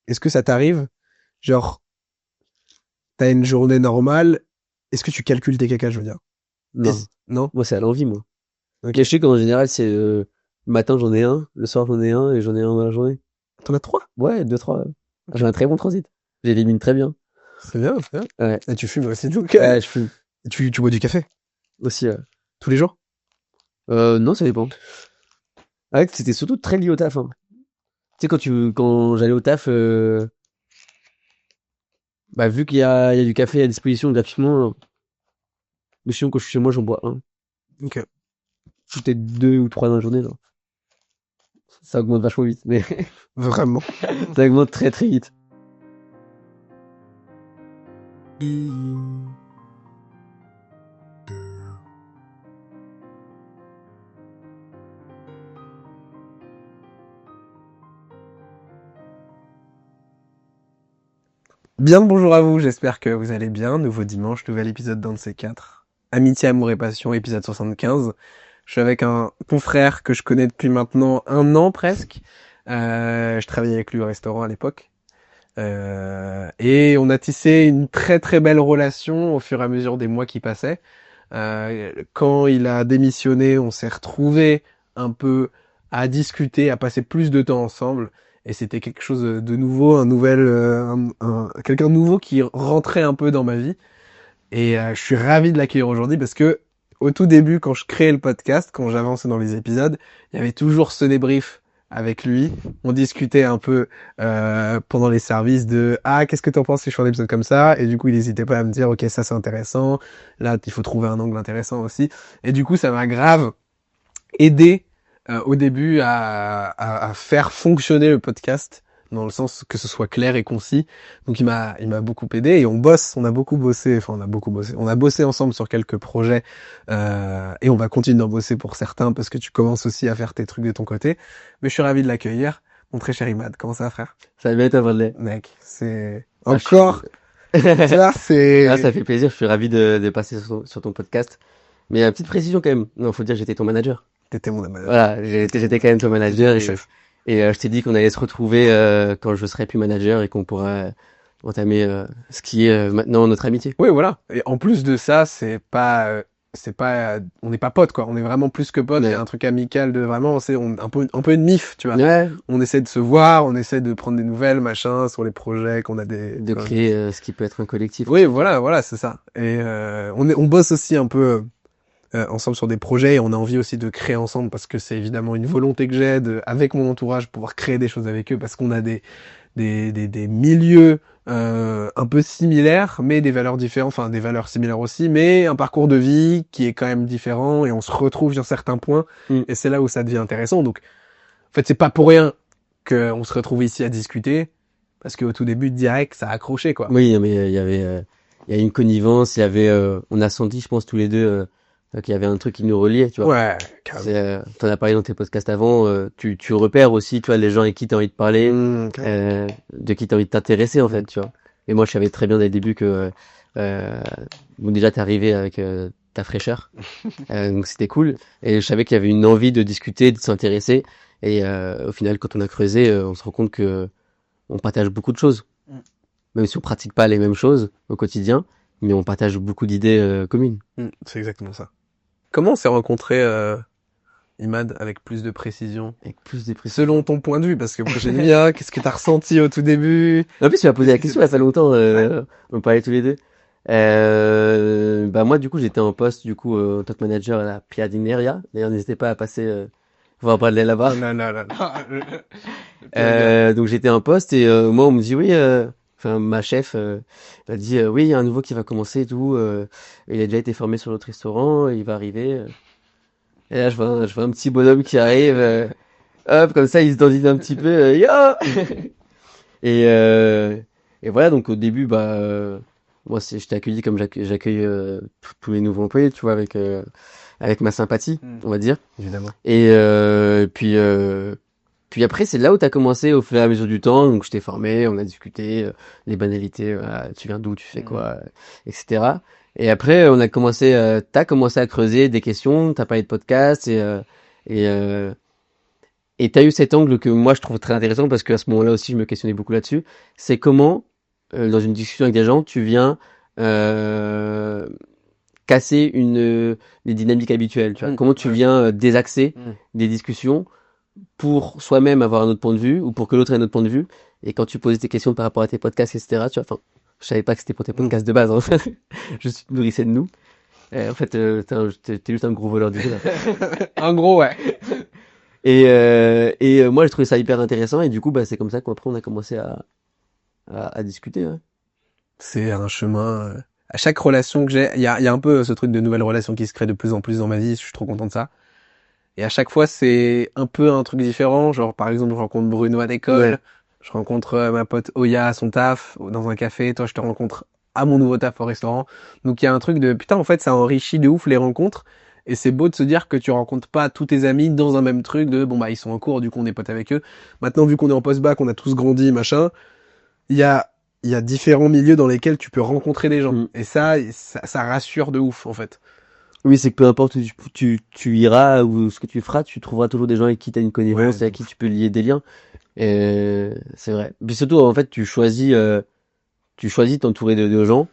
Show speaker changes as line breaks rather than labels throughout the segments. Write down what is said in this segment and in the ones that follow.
est-ce que ça t'arrive, genre, t'as une journée normale, est-ce que tu calcules tes cacas, je veux dire?
Non.
Non?
Moi, c'est à l'envie, moi. Mais
Ok.
je sais qu'en général, c'est le matin, j'en ai un, le soir, j'en ai un, et j'en ai un dans la journée.
T'en as 3?
Ouais, deux, trois.
Ok.
J'ai un très bon transit. J'élimine très bien.
C'est bien, c'est bien.
Ouais.
Et tu fumes aussi, donc,
Ouais, je fume
tu bois du café
aussi.
tous les jours?
Non, ça dépend. Ouais, c'était surtout très lié au taf, hein. Tu sais, quand j'allais au taf, bah, vu qu'il y a du café à disposition gratuitement, mais sinon, quand je suis chez moi, j'en bois un.
Ok.
Peut-être deux ou trois dans la journée, là. Ça augmente vachement vite, mais
Vraiment.
ça augmente très très vite.
Bien le bonjour à vous, j'espère que vous allez bien. Nouveau dimanche, nouvel épisode d'un de ces quatre. Amitié, amour et passion, épisode 75. Je suis avec un confrère que je connais depuis maintenant 1 an presque. Je travaillais avec lui au restaurant à l'époque. Et on a tissé une très très belle relation au fur et à mesure des mois qui passaient. Quand il a démissionné, on s'est retrouvés un peu à discuter, à passer plus de temps ensemble. Et c'était quelque chose de nouveau, quelqu'un de nouveau qui rentrait un peu dans ma vie. Et je suis ravi de l'accueillir aujourd'hui parce que au tout début, quand je créais le podcast, quand j'avançais dans les épisodes, il y avait toujours ce débrief avec lui. On discutait un peu pendant les services de ah qu'est-ce que t'en penses si je fais un épisode comme ça, et du coup il n'hésitait pas à me dire ok ça c'est intéressant, là il faut trouver un angle intéressant aussi, et du coup ça m'a grave aidé au début à faire fonctionner le podcast dans le sens que ce soit clair et concis. Donc il m'a beaucoup aidé et on a beaucoup bossé, enfin on a bossé ensemble sur quelques projets et on va continuer d'en bosser pour certains parce que tu commences aussi à faire tes trucs de ton côté. Mais je suis ravi de l'accueillir, mon très cher Imad. Comment ça va, frère?
Ça va bien être un lait.
Mec, c'est
Ah, je suis...
encore ça,
Ah, ça
c'est
fait plaisir, je suis ravi de passer sur ton podcast. Mais petite précision quand même. Non, faut dire que j'étais ton manager.
t'étais mon manager,
Voilà, j'étais quand même ton
t'étais
manager
mon chef.
et je t'ai dit qu'on allait se retrouver quand je serai plus manager et qu'on pourra entamer ce qui est maintenant notre amitié.
Oui, voilà. Et en plus de ça, on n'est pas potes, quoi. On est vraiment plus que potes. Il y a
Mais
un truc amical de vraiment, un peu une mif, tu vois.
ouais,
On essaie de se voir, on essaie de prendre des nouvelles, machin, sur les projets qu'on a
de créer ce qui peut être un collectif.
Oui, voilà, voilà, c'est ça. Et on bosse aussi un peu ensemble sur des projets et on a envie aussi de créer ensemble parce que c'est évidemment une volonté que j'ai avec mon entourage, pouvoir créer des choses avec eux parce qu'on a des milieux un peu similaires, mais des valeurs différentes, enfin des valeurs similaires aussi, mais un parcours de vie qui est quand même différent et on se retrouve sur certains points
Mm.
et c'est là où ça devient intéressant. Donc en fait c'est pas pour rien qu'on se retrouve ici à discuter parce qu'au tout début direct ça a accroché quoi.
Oui, mais il y a une connivence, il y avait, on a senti, je pense tous les deux, qu'il y avait un truc qui nous reliait, tu vois.
Ouais, carrément.
T'en as parlé dans tes podcasts avant, tu repères aussi, tu vois, les gens avec qui t'as envie de parler,
Carrément.
de qui t'as envie de t'intéresser, en fait,
Mm.
tu vois. Et moi, je savais très bien dès le début que, euh, bon, déjà, t'es arrivé avec ta fraîcheur, donc c'était cool. Et je savais qu'il y avait une envie de discuter, de s'intéresser. Et au final, quand on a creusé, on se rend compte que on partage beaucoup de choses. Même si on pratique pas les mêmes choses au quotidien, mais on partage beaucoup d'idées communes.
C'est exactement ça. Comment on s'est rencontrés, Imad, avec plus de précision?
Avec plus de précision.
Selon ton point de vue, parce que moi j'ai le mien, qu'est-ce que t'as ressenti au tout début?
En plus, tu m'as posé
Qu'est-ce
la
qui s'est
question il y a pas
passé?
longtemps,
Ouais.
on parlait tous les deux. Bah moi, du coup, j'étais en poste, du coup, en tant que manager à la Piadineria. D'ailleurs, n'hésitez pas à passer voir parler là-bas.
Oh là là là là, le Pierre.
Donc j'étais en poste et moi, on me dit oui. Enfin, ma chef m'a dit oui, il y a un nouveau qui va commencer et tout. Il a déjà été formé sur notre restaurant, il va arriver. Et là, je vois un petit bonhomme qui arrive. Hop, comme ça, il se dandine un petit peu. Yo! Et, euh, et voilà, donc au début, bah, moi, je t'ai accueilli comme j'accueille tous les nouveaux employés, tu vois, avec ma sympathie, on va dire.
Évidemment.
Et puis après, c'est là où t'as commencé au fur et à mesure du temps. Donc, je t'ai formé, on a discuté, les banalités, voilà, tu viens d'où, tu fais quoi, etc. Et après, t'as commencé à creuser des questions, t'as parlé de podcast et Et t'as eu cet angle que moi je trouve très intéressant parce qu'à ce moment-là aussi je me questionnais beaucoup là-dessus. C'est comment, dans une discussion avec des gens, tu viens euh, casser les dynamiques habituelles. Tu vois, comment tu
Ouais.
viens désaxer
Mm.
des discussions pour soi-même avoir un autre point de vue ou pour que l'autre ait un autre point de vue. Et quand tu posais tes questions par rapport à tes podcasts, etc. Tu vois, enfin, je savais pas que c'était pour tes
Mm.
podcasts de base. Hein. Je suis nourrissais de nous. En fait, t'es juste un gros voleur d'idées là.
En gros, ouais.
Et moi, j'ai trouvé ça hyper intéressant et du coup, bah, c'est comme ça qu'après on a commencé à discuter. Ouais.
C'est un chemin. À chaque relation que j'ai, il y a un peu ce truc de nouvelles relations qui se créent de plus en plus dans ma vie. Je suis trop content de ça. Et à chaque fois, c'est un peu un truc différent. Genre, par exemple, je rencontre Bruno à l'école.
Ouais.
Je rencontre ma pote Oya à son taf, dans un café. Toi, je te rencontre à mon nouveau taf au restaurant. Donc, il y a un truc de, putain, en fait, ça enrichit de ouf les rencontres. Et c'est beau de se dire que tu rencontres pas tous tes amis dans un même truc de, bon, bah, ils sont en cours, du coup, on est potes avec eux. Maintenant, vu qu'on est en post-bac, on a tous grandi, machin. Il y a, il y a différents milieux dans lesquels tu peux rencontrer des gens.
Mm.
Et ça rassure de ouf, en fait.
Oui, c'est que peu importe où tu iras ou ce que tu feras, tu trouveras toujours des gens avec qui tu as une
Ouais,
connivence et
de
avec qui
ouf.
tu peux lier des liens. Et c'est vrai. Puis surtout, en fait, tu choisis de t'entourer de gens.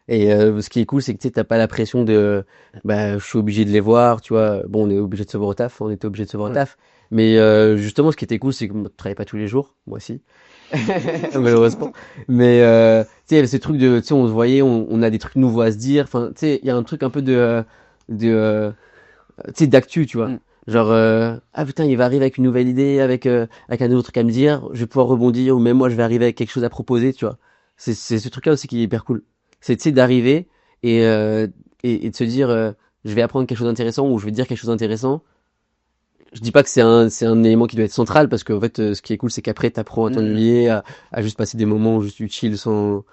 Et ce qui est cool, c'est que tu sais, t'as pas la pression de, bah, je suis obligé de les voir, tu vois. Bon, on est obligé de se voir au taf, on était obligé de se voir au
Ouais.
taf. Mais justement, ce qui était cool, c'est que moi, je travaillais pas tous les jours, moi aussi, malheureusement. Mais tu sais, il y avait ce truc de, tu sais, on se voyait, on a des trucs nouveaux à se dire. Enfin, tu sais, il y a un truc un peu de, tu sais, d'actu, tu vois.
Mm.
Genre, ah putain, il va arriver avec une nouvelle idée, avec un nouveau truc à me dire, je vais pouvoir rebondir, ou même moi, je vais arriver avec quelque chose à proposer, tu vois. C'est ce truc-là aussi qui est hyper cool. C'est, tu sais, d'arriver et, euh, et de se dire, je vais apprendre quelque chose d'intéressant ou je vais dire quelque chose d'intéressant. Je dis pas que c'est un élément qui doit être central parce qu'en fait, ce qui est cool, c'est qu'après, t'apprends à
Mm.
t'ennuyer, à juste passer des moments où juste tu chill sans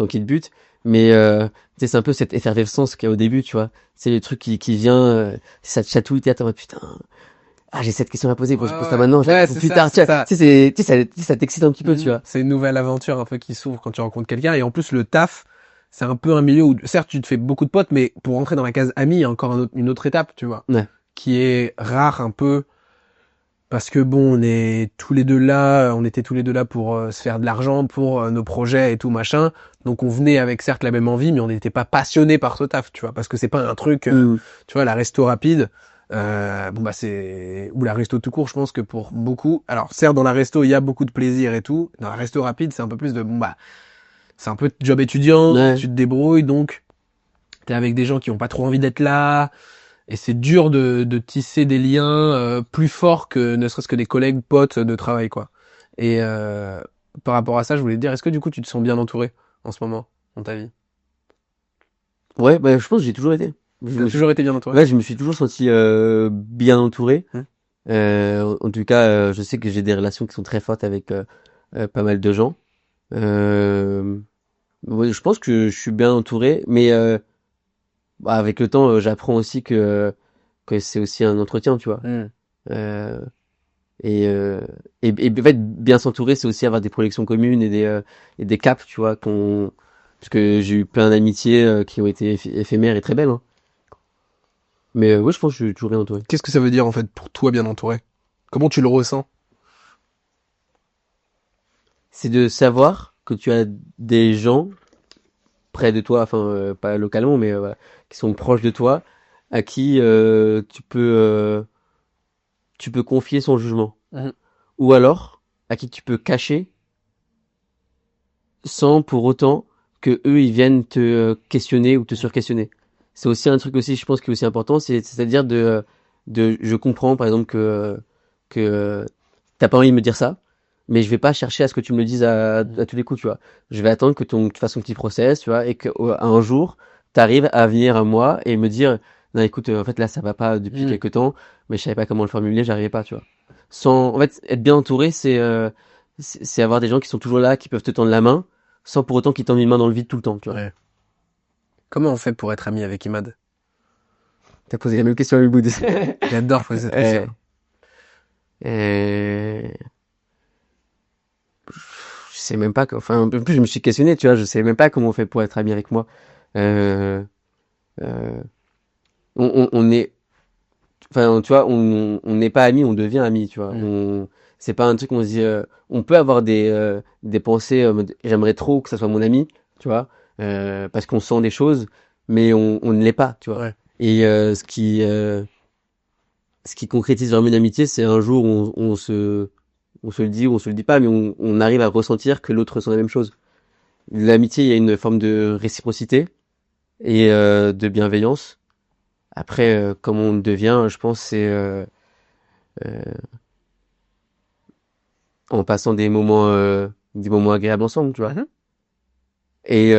qu'il te bute. Mais, tu sais, c'est un peu cette effervescence qu'il y a au début, tu vois. C'est le truc qui vient, ça te chatouille, t'es là, t'es en mode, putain, ah, j'ai cette question à poser,
Ouais,
bon, je pose ça
ouais.
maintenant, je la
Ouais,
pose
c'est
plus
ça,
tard,
c'est
tu vois.
ça.
Tu sais, ça t'excite un petit peu, tu
Mhm.
vois.
C'est une nouvelle aventure un peu qui s'ouvre quand tu rencontres quelqu'un. Et en plus, le taf, c'est un peu un milieu où, certes, tu te fais beaucoup de potes, mais pour rentrer dans la case ami, il y a encore une autre étape, tu vois,
Ouais.
qui est rare un peu parce que bon, on est tous les deux là, on était tous les deux là pour se faire de l'argent, pour nos projets et tout machin. Donc on venait avec certes la même envie, mais on n'était pas passionné par ce taf, tu vois, parce que c'est pas un truc,
Hmm.
tu vois, la resto rapide. Bon bah c'est ou la resto tout court, je pense que pour beaucoup. Alors certes dans la resto il y a beaucoup de plaisir et tout. Dans la resto rapide c'est un peu plus de bon bah c'est un peu job étudiant,
Ouais.
tu te débrouilles donc t'es avec des gens qui ont pas trop envie d'être là et c'est dur de tisser des liens plus forts que ne serait-ce que des collègues potes de travail quoi. Et par rapport à ça je voulais te dire est-ce que du coup tu te sens bien entouré en ce moment dans ta vie?
Ouais, bah, je pense que j'ai toujours été. Je
T'as
me suis,
toujours été bien entouré?
ouais, je me suis toujours senti bien entouré.
Hmm.
En tout cas, je sais que j'ai des relations qui sont très fortes avec pas mal de gens. Euh, ouais, je pense que je suis bien entouré, mais bah, avec le temps, j'apprends aussi que c'est aussi un entretien, tu vois.
Hmm.
Euh, et, et en fait, bien s'entourer, c'est aussi avoir des projections communes et des caps, tu vois, parce que j'ai eu plein d'amitiés qui ont été éphémères et très belles, hein. Mais ouais, je pense que je suis toujours bien entouré.
Qu'est-ce que ça veut dire en fait pour toi bien entouré? Comment tu le ressens?
C'est de savoir que tu as des gens près de toi, enfin pas localement, mais voilà, qui sont proches de toi, à qui tu peux confier son jugement,
Mhm.
ou alors à qui tu peux cacher sans pour autant que eux ils viennent te questionner ou te surquestionner. C'est aussi un truc aussi, je pense, qui est aussi important, c'est-à-dire de je comprends par exemple que t'as pas envie de me dire ça, mais je vais pas chercher à ce que tu me le dises à tous les coups, tu vois. Je vais attendre que tu fasses ton petit process, tu vois, et que un jour t'arrives à venir à moi et me dire non écoute en fait là ça va pas depuis
Mhm.
quelque temps, mais je savais pas comment le formuler, j'arrivais pas, tu vois. Sans en fait être bien entouré, c'est avoir des gens qui sont toujours là, qui peuvent te tendre la main sans pour autant qu'ils tendent une main dans le vide tout le temps, tu vois.
Ouais. Comment on fait pour être ami avec Imad?
T'as posé la même question à Ulboud.
J'adore poser cette
euh,
question.
euh, je sais même pas, enfin, en plus, je me suis questionné, tu vois, je sais même pas comment on fait pour être ami avec moi. Euh, euh, on est, enfin, tu vois, on n'est pas amis, on devient amis, tu vois.
Mm.
C'est pas un truc où on se dit, on peut avoir des pensées, en mode, j'aimerais trop que ça soit mon ami, tu vois, parce qu'on sent des choses, mais on ne l'est pas, tu vois.
Ouais.
Et ce qui concrétise vraiment une amitié, c'est un jour où on se le dit ou on se le dit pas, mais on arrive à ressentir que l'autre ressent la même chose. L'amitié, il y a une forme de réciprocité et de bienveillance. Après, comme on le devient, je pense, c'est euh, en passant des moments agréables ensemble, tu vois,
Mhm.
et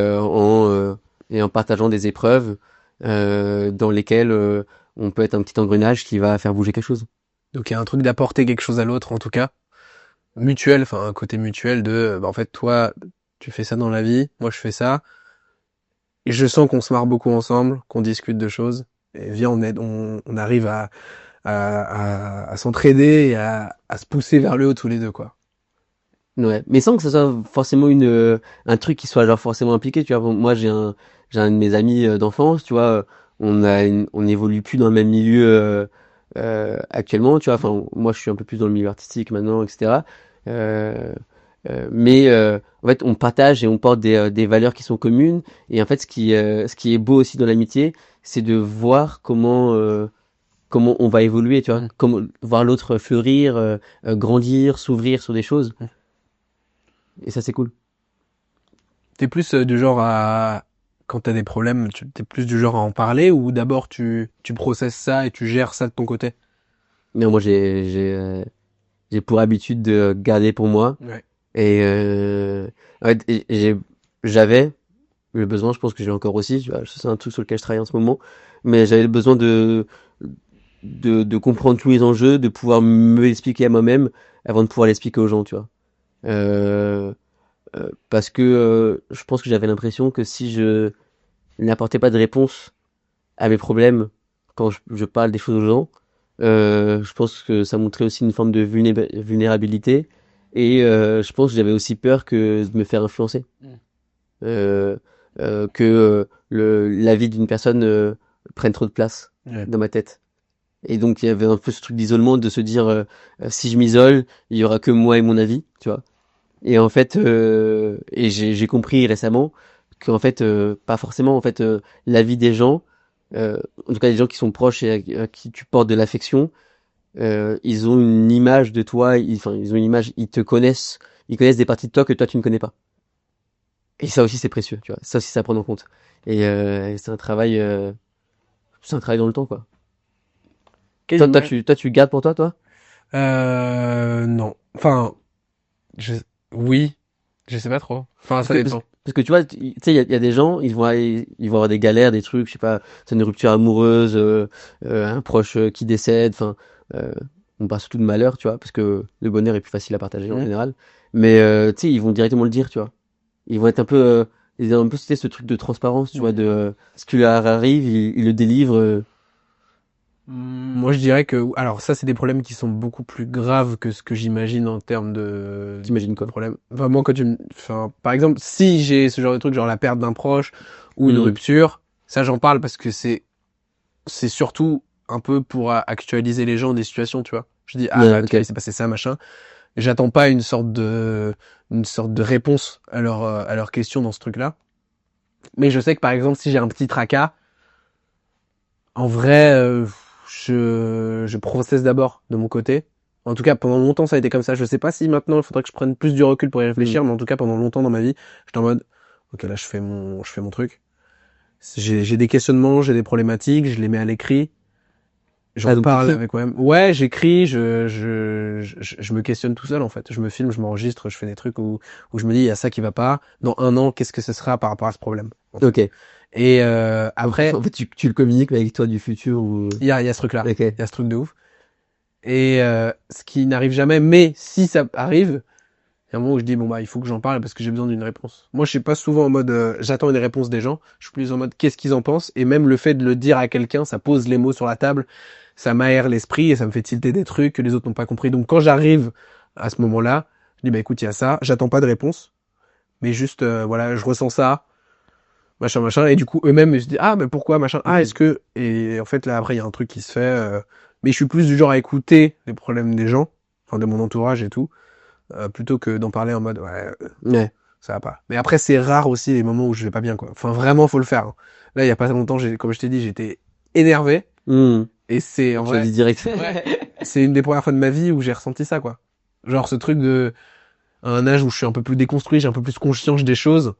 et en partageant des épreuves dans lesquelles on peut être un petit engrenage qui va faire bouger quelque chose.
Donc il y a un truc d'apporter quelque chose à l'autre, en tout cas. Mutuel, enfin un côté mutuel de, bah, en fait, toi, tu fais ça dans la vie, moi je fais ça. Et je sens qu'on se marre beaucoup ensemble, qu'on discute de choses. Et viens, on arrive à s'entraider et à se pousser vers le haut tous les deux, quoi.
Ouais, mais sans que ce soit forcément un truc qui soit genre forcément impliqué, tu vois. Bon, moi, j'ai un de mes amis d'enfance, tu vois. On évolue plus dans le même milieu actuellement, tu vois. Enfin, moi, je suis un peu plus dans le milieu artistique maintenant, etc. Euh, en fait, on partage et on porte des valeurs qui sont communes. Et en fait, ce qui est beau aussi dans l'amitié, c'est de voir comment on va évoluer, tu vois.
Mm.
Comment voir l'autre fleurir, grandir, s'ouvrir sur des choses.
Mm.
Et ça, c'est cool.
T'es plus du genre à, quand t'as des problèmes, t'es plus du genre à en parler ou d'abord tu processes ça et tu gères ça de ton côté?
Non, moi, j'ai pour habitude de garder pour moi.
Ouais.
Et, en fait, j'avais le besoin, je pense que j'ai encore aussi, tu vois, c'est un truc sur lequel je travaille en ce moment, mais j'avais le besoin de comprendre tous les enjeux, de pouvoir me l'expliquer à moi-même avant de pouvoir l'expliquer aux gens, tu vois. Euh, Parce que je pense que j'avais l'impression que si je n'apportais pas de réponse à mes problèmes quand je parle des choses aux gens. Je pense que ça montrait aussi une forme de vulnérabilité et je pense que j'avais aussi peur que de me faire influencer,
Mm.
euh, que la vie d'une personne prenne trop de place
Ouais.
dans ma tête. Et donc il y avait un peu ce truc d'isolement de se dire si je m'isole, il y aura que moi et mon avis, tu vois. Et en fait, et j'ai compris récemment qu'en fait, pas forcément. En fait, la vie des gens, en tout cas des gens qui sont proches et à qui tu portes de l'affection, ils ont une image de toi. Enfin, ils ont une image. Ils connaissent des parties de toi que toi tu ne connais pas. Et ça aussi c'est précieux, tu vois. Ça aussi c'est à prendre en compte. Et c'est un travail dans le temps, quoi.
Quelle image?
Toi, tu gardes pour toi, toi?
Non. Enfin, je, oui, je sais pas trop. Enfin, ça dépend.
Parce que tu vois, tu sais, il y a des gens, ils vont avoir des galères, des trucs, je sais pas, c'est une rupture amoureuse, un proche qui décède, enfin, euh, on parle surtout de malheur, tu vois, parce que le bonheur est plus facile à partager en
Mm.
général. Mais tu sais, ils vont directement le dire, tu vois. Ils vont être un peu, ils ont un peu c'était ce truc de transparence, tu vois,
Mm.
de ce qui leur arrive, ils le délivrent.
Moi, je dirais que, alors ça, c'est des problèmes qui sont beaucoup plus graves que ce que j'imagine en termes
T'imagines
de
quoi?
problèmes. Vraiment, enfin, par exemple, si j'ai ce genre de truc, genre la perte d'un proche ou une
Hmm.
rupture, ça, j'en parle parce que c'est surtout un peu pour actualiser les gens des situations, tu vois. Je dis, ah,
Ouais,
bah, tu vois, il
ok.
s'est passé ça, machin. J'attends pas une sorte de réponse à leurs questions dans ce truc-là. Mais je sais que, par exemple, si j'ai un petit tracas, en vrai, je processe d'abord de mon côté. En tout cas, pendant longtemps, ça a été comme ça. Je sais pas si maintenant, il faudrait que je prenne plus du recul pour y
Hmm.
réfléchir, mais en tout cas, pendant longtemps dans ma vie, j'étais en mode, ok, là, je fais mon truc. J'ai des questionnements, j'ai des problématiques, je les mets à l'écrit.
Ah,
J'en
donc
parle
t'écris?
avec moi-même. Ouais, j'écris, je me questionne tout seul, en fait. Je me filme, je m'enregistre, je fais des trucs où je me dis, il y a ça qui va pas. Dans un an, qu'est-ce que ce sera par rapport à ce problème, en fait.
Ok.
Et
En
après,
fait, tu le communiques avec toi du futur ou...
il y a ce truc-là.
Ok.
Il y a ce truc de ouf. Et ce qui n'arrive jamais, mais si ça arrive, il y a un moment où je dis bon bah il faut que j'en parle parce que j'ai besoin d'une réponse. Moi je suis pas souvent en mode j'attends une réponse des gens, je suis plus en mode qu'est-ce qu'ils en pensent et même le fait de le dire à quelqu'un, ça pose les mots sur la table, ça m'aère l'esprit et ça me fait tilter des trucs que les autres n'ont pas compris. Donc quand j'arrive à ce moment-là, je dis bah écoute il y a ça, j'attends pas de réponse, mais juste voilà je ressens ça, machin machin et du coup eux-mêmes ils se disent ah mais pourquoi machin ah est-ce
Ok.
que et en fait là après il y a un truc qui se fait Mais je suis plus du genre à écouter les problèmes des gens, enfin de mon entourage et tout, plutôt que d'en parler en mode ouais,
Ouais.
ça va pas. Mais après, c'est rare aussi les moments où je vais pas bien, quoi. Enfin, vraiment, faut le faire, hein. Là, il y a pas longtemps, comme je t'ai dit, j'étais énervé.
Hmm.
Et c'est, en
Tu l'as
vrai,
dit direct.
ouais, c'est une des premières fois de ma vie où j'ai ressenti ça, quoi. Genre, ce truc à un âge où je suis un peu plus déconstruit, j'ai un peu plus conscience des choses.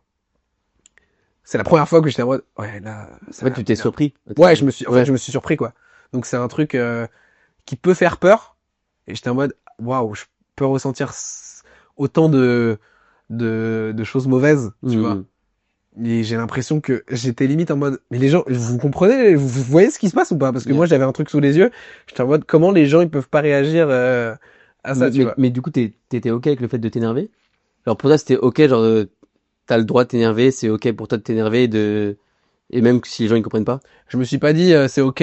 C'est la première fois que j'étais en mode, ouais, là,
En
ça
fait,
va
tu t'es
m'énerver.
surpris.
Ouais, en fait,
Ouais.
je me suis surpris, quoi. Donc, c'est un truc, qui peut faire peur. Et j'étais en mode, waouh, je peux ressentir autant de choses mauvaises, tu vois.
Hmm.
Et j'ai l'impression que j'étais limite en mode, mais les gens, vous comprenez, vous voyez ce qui se passe ou pas? Parce que
Yeah.
moi, j'avais un truc sous les yeux. J'étais en mode, comment les gens, ils peuvent pas réagir, à ça,
Mais,
tu
mais,
vois?
mais du coup, t'étais OK avec le fait de t'énerver? Alors pour toi, c'était OK, genre, t'as le droit de t'énerver, c'est OK pour toi de t'énerver, et même si les gens ils comprennent pas?
Je me suis pas dit, c'est ok,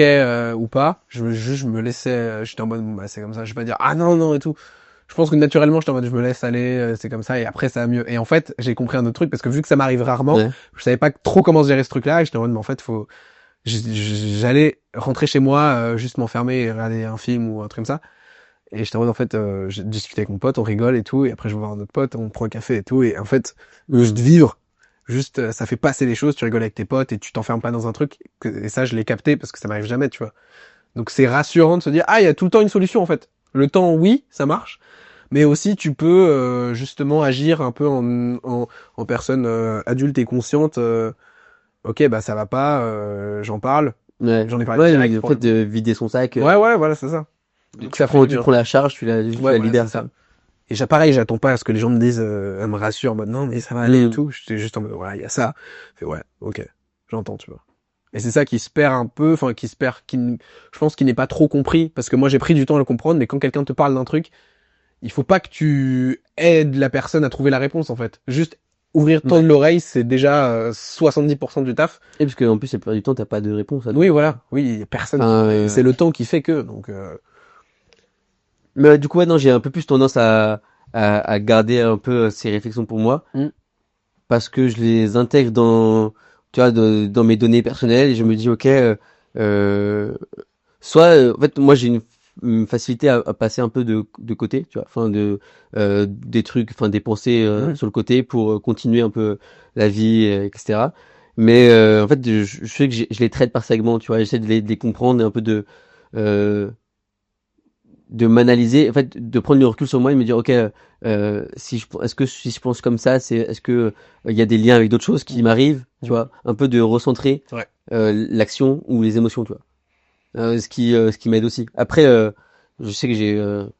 ou pas. Je me laissais, j'étais en mode, bon, bah, c'est comme ça. Je vais pas dire, ah non, non, et tout. Je pense que naturellement, j'étais en mode, je me laisse aller, c'est comme ça, et après, ça va mieux. Et en fait, j'ai compris un autre truc, parce que vu que ça m'arrive rarement,
Ouais.
je savais pas trop comment gérer ce truc-là, et j'étais en mode, mais en fait, j'allais rentrer chez moi, juste m'enfermer et regarder un film ou un truc comme ça. Et j'étais en mode, en fait, j'ai discuté avec mon pote, on rigole et tout, et après je vais voir un autre pote, on prend un café et tout, et en fait, juste
Hmm.
vivre, juste, ça fait passer les choses, tu rigoles avec tes potes et tu t'enfermes pas dans un truc, et ça, je l'ai capté parce que ça m'arrive jamais, tu vois. Donc c'est rassurant de se dire, ah, il y a tout le temps une solution, en fait. Le temps, oui, ça marche, mais aussi tu peux, justement agir un peu en personne, adulte et consciente, ok, bah ça va pas, j'en parle,
Ouais.
j'en ai parlé
Ouais,
direct
le
pour
fait
le
de
coup.
vider son sac,
Ouais, ouais, voilà, c'est ça. Donc ça fait du
tu
bien.
prends la charge, tu
Ouais,
la
voilà, c'est
libères, quoi.
ça. Et pareil, j'attends pas à ce que les gens me disent, elles me rassurent en mode non, mais ça va aller et
Hmm.
tout. J'étais juste en mode, voilà, il y a ça. Fait ouais, ok, j'entends, tu vois. Et c'est ça qui se perd un peu, enfin, qui se perd, je pense qu'il n'est pas trop compris, parce que moi j'ai pris du temps à le comprendre, mais quand quelqu'un te parle d'un truc, il faut pas que tu aides la personne à trouver la réponse, en fait. Juste ouvrir,
Ouais.
tendre l'oreille, c'est déjà 70% du taf.
Et parce que en plus, la plupart du temps, t'as pas de réponse à tout.
Oui, voilà. Oui, y a personne qui,
Enfin,
c'est le temps qui fait que, donc,
mais du coup, ouais, non, j'ai un peu plus tendance à garder un peu ces réflexions pour moi
hmm,
parce que je les intègre tu vois, dans mes données personnelles et je me dis, ok, euh, soit, en fait, moi, j'ai une facilité à passer un peu de côté, tu vois, enfin, des trucs, enfin, des pensées
hmm.
sur le côté pour continuer un peu la vie, etc. Mais en fait, je sais que je les traite par segments, tu vois, j'essaie de les comprendre et un peu euh, de m'analyser, en fait, de prendre du recul sur moi et me dire, ok, est-ce que si je pense comme ça, est-ce que il y a des liens avec d'autres choses qui
Hmm.
m'arrivent, tu
Hmm.
vois, un peu de recentrer
C'est vrai.
l'action ou les émotions, tu vois. Ce qui m'aide aussi. Après, je sais que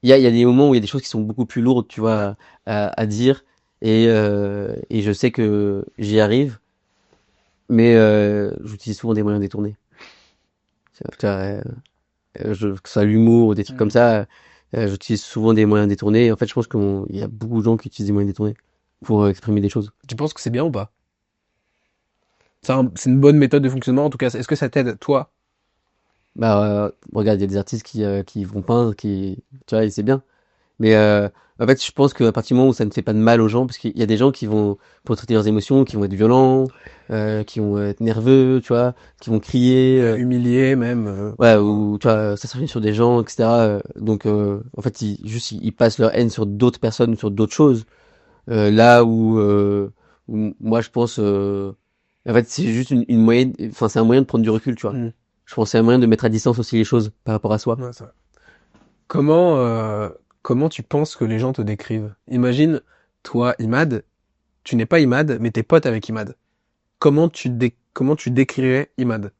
il y a des moments où il y a des choses qui sont beaucoup plus lourdes, tu vois, à dire et je sais que j'y arrive, mais j'utilise souvent des moyens détournés. Tu vois, que ce soit l'humour ou des trucs comme
Hmm.
ça, j'utilise souvent des moyens détournés. En fait, je pense qu'il y a beaucoup de gens qui utilisent des moyens détournés pour exprimer des choses.
Tu penses que c'est bien ou pas? C'est une bonne méthode de fonctionnement, en tout cas. Est-ce que ça t'aide, toi?
Regarde, il y a des artistes qui vont peindre, tu vois, et c'est bien. Mais en fait, je pense qu'à partir du moment où ça ne fait pas de mal aux gens, parce qu'il y a des gens qui vont, pour traiter leurs émotions, qui vont être violents, qui vont être nerveux, tu vois, qui vont crier,
Humilié, même.
ouais, ou tu vois, s'asseoir sur des gens, etc. Donc, en fait, ils passent leur haine sur d'autres personnes, sur d'autres choses. Là où moi je pense en fait c'est juste une moyenne, enfin c'est un moyen de prendre du recul, tu vois.
Hmm.
Je pense que c'est un moyen de mettre à distance aussi les choses par rapport à soi.
Ouais, ça. Comment, comment tu penses que les gens te décrivent? Imagine, toi, Imad, tu n'es pas Imad, mais t'es pote avec Imad. Comment tu décrirais Imad?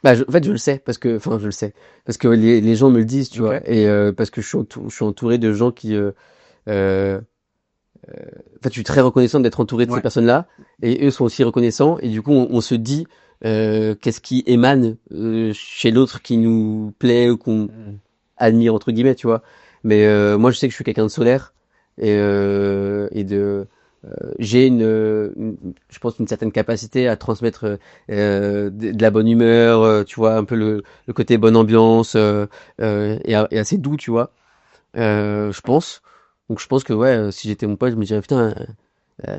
En fait je le sais parce que enfin je le sais parce que les gens me le disent, tu
Ok?
vois, et parce que je suis entouré de gens qui euh, en fait je suis très reconnaissant d'être entouré de ces
Ouais.
personnes-là et eux sont aussi reconnaissants et du coup on se dit qu'est-ce qui émane chez l'autre qui nous plaît ou qu'on
Hmm.
admire entre guillemets, tu vois. Mais moi, je sais que je suis quelqu'un de solaire et j'ai je pense une certaine capacité à transmettre de la bonne humeur, tu vois, un peu le côté bonne ambiance et assez doux, tu vois. Je pense. Donc je pense que ouais, si j'étais mon pote, je me dirais putain,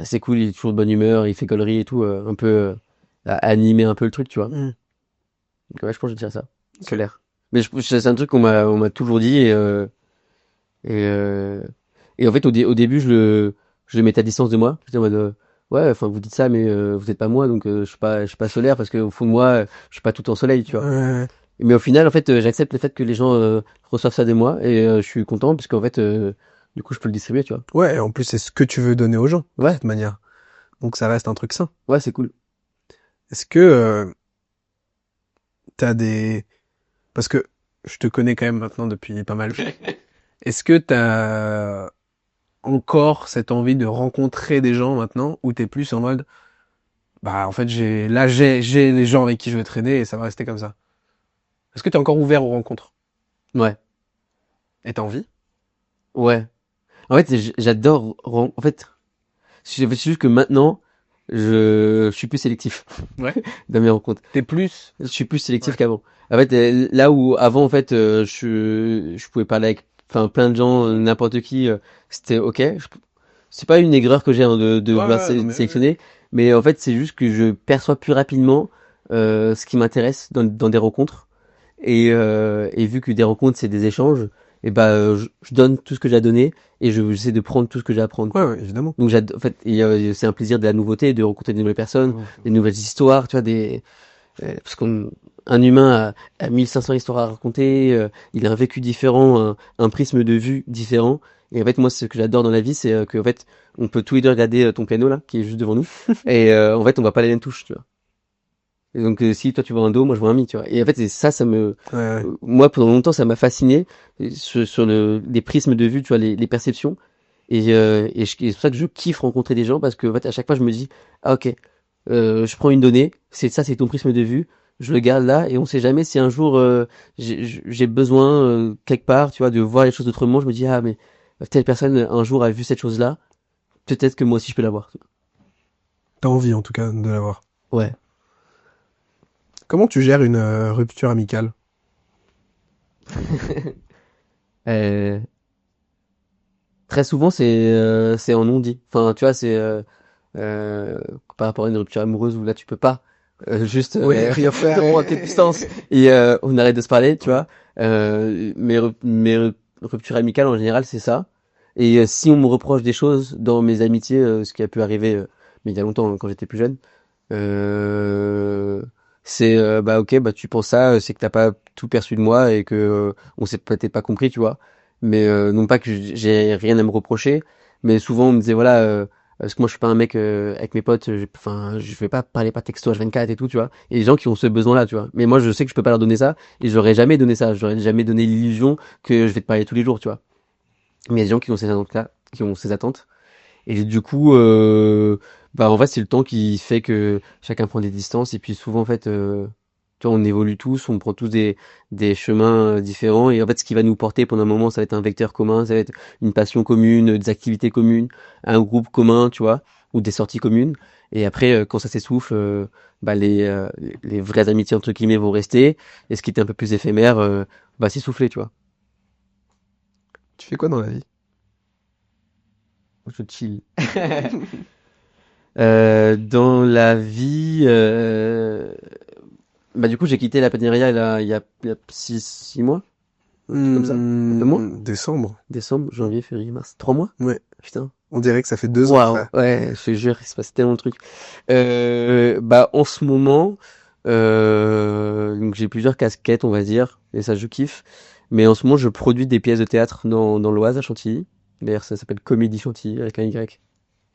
c'est cool, il est toujours de bonne humeur, il fait gaulerie et tout, un peu à animer un peu le truc, tu vois.
Hmm.
Donc ouais, je pense que je dirais ça.
Ok.
Solaire. Mais c'est un truc qu'on m'a toujours dit et, euh, et en fait au début je le mettais à distance de moi. J'étais en mode ouais, enfin vous dites ça mais vous êtes pas moi donc je suis pas solaire parce que au fond de moi je suis pas tout en soleil, tu vois.
Ouais,
Mais au final en fait j'accepte le fait que les gens reçoivent ça de moi et je suis content parce qu'en fait du coup je peux le distribuer, tu vois.
ouais, en plus, c'est ce que tu veux donner aux gens, de
Ouais,
toute manière. Donc, ça reste un truc sain.
ouais, c'est cool.
Est-ce que t'as des... Parce que je te connais quand même maintenant depuis pas mal. Est-ce que t'as encore cette envie de rencontrer des gens maintenant ou t'es plus en mode, bah, en fait, j'ai les gens avec qui je veux traîner et ça va rester comme ça? Est-ce que t'es encore ouvert aux rencontres?
Ouais,
Et t'as envie?
ouais. En fait j'adore en fait c'est juste que maintenant je suis plus sélectif
Ouais.
dans mes rencontres.
T'es plus...
Je suis plus sélectif
Ouais.
qu'avant. En fait, là où avant, en fait, je pouvais parler avec, enfin, plein de gens, n'importe qui, c'était ok. C'est pas une aigreur que j'ai hein, de
Ouais,
vouloir
ouais, non mais ouais.
sélectionner, mais en fait, c'est juste que je perçois plus rapidement ce qui m'intéresse dans des rencontres. Et vu que des rencontres, c'est des échanges, et bah, je donne tout ce que j'ai à donner et j'essaie de prendre tout ce que j'ai à prendre,
Ouais,
quoi.
ouais, évidemment.
Donc, en fait, c'est un plaisir de la nouveauté, de rencontrer de nouvelles personnes, des nouvelles histoires, tu vois, parce qu'un humain a 1500 histoires à raconter, il a un vécu différent, un prisme de vue différent. Et en fait, moi, ce que j'adore dans la vie, c'est qu'en fait, on peut tous les deux regarder ton piano là, qui est juste devant nous, et en fait, on va pas les mêmes touches, tu vois. Et donc, si toi tu vois un do, moi je vois un mi, tu vois. Et en fait,
Ouais, ouais.
moi pendant longtemps, ça m'a fasciné sur les prismes de vue, tu vois, les perceptions. Et c'est pour ça que je kiffe rencontrer des gens parce que en fait, à chaque fois, je me dis, ah ok, je prends une donnée, c'est ton prisme de vue, je le garde là et on sait jamais si un jour j'ai besoin quelque part, tu vois, de voir les choses autrement. Je me dis ah mais telle personne un jour a vu cette chose-là, peut-être que moi aussi je peux l'avoir.
T'as envie, en tout cas, de l'avoir.
Ouais.
Comment tu gères une rupture amicale?
Euh, Très souvent c'est en non-dit. Enfin tu vois euh, par rapport à une rupture amoureuse où là tu peux pas juste
Oui, rien faire.
prendre tes distances et on arrête de se parler, tu
Ouais.
vois. Mes ruptures amicales en général c'est ça. Et si on me reproche des choses dans mes amitiés, ce qui a pu arriver, mais il y a longtemps hein, quand j'étais plus jeune, euh, c'est bah ok bah tu penses ça, c'est que t'as pas tout perçu de moi et que on s'est peut-être pas compris, tu vois. Mais non pas que j'ai rien à me reprocher, mais souvent on me disait voilà. Parce que moi je suis pas un mec avec mes potes, enfin je vais pas parler par texto H24 et tout, tu vois. Et les gens qui ont ce besoin-là, tu vois. Mais moi je sais que je peux pas leur donner ça et j'aurais jamais donné ça, j'aurais jamais donné l'illusion que je vais te parler tous les jours, tu vois. Mais il y a des gens qui ont ces attentes-là, qui ont ces attentes. Et du coup, bah en fait c'est le temps qui fait que chacun prend des distances et puis souvent en fait, tu vois, on évolue tous, on prend tous des chemins différents et en fait ce qui va nous porter pendant un moment, ça va être un vecteur commun, ça va être une passion commune, des activités communes, un groupe commun, tu vois, ou des sorties communes. Et après, quand ça s'essouffle, bah les vraies amitiés entre guillemets vont rester et ce qui était un peu plus éphémère va s'essouffler, tu vois.
Tu fais quoi dans la vie?
Je chill. Dans la vie, bah du coup j'ai quitté la Paneria il y a 6 mois, un truc comme ça, un peu moins.
Décembre.
Décembre, janvier, février, mars, 3 mois?
Ouais.
Putain.
On dirait que ça fait 2 ans,
Waouh,
frère.
ouais, je te jure, il se passe tellement de trucs. Bah en ce moment, donc j'ai plusieurs casquettes, on va dire, et ça je kiffe. Mais en ce moment, je produis des pièces de théâtre dans l'Oise à Chantilly. D'ailleurs, ça s'appelle Comédie Chantilly avec un Y.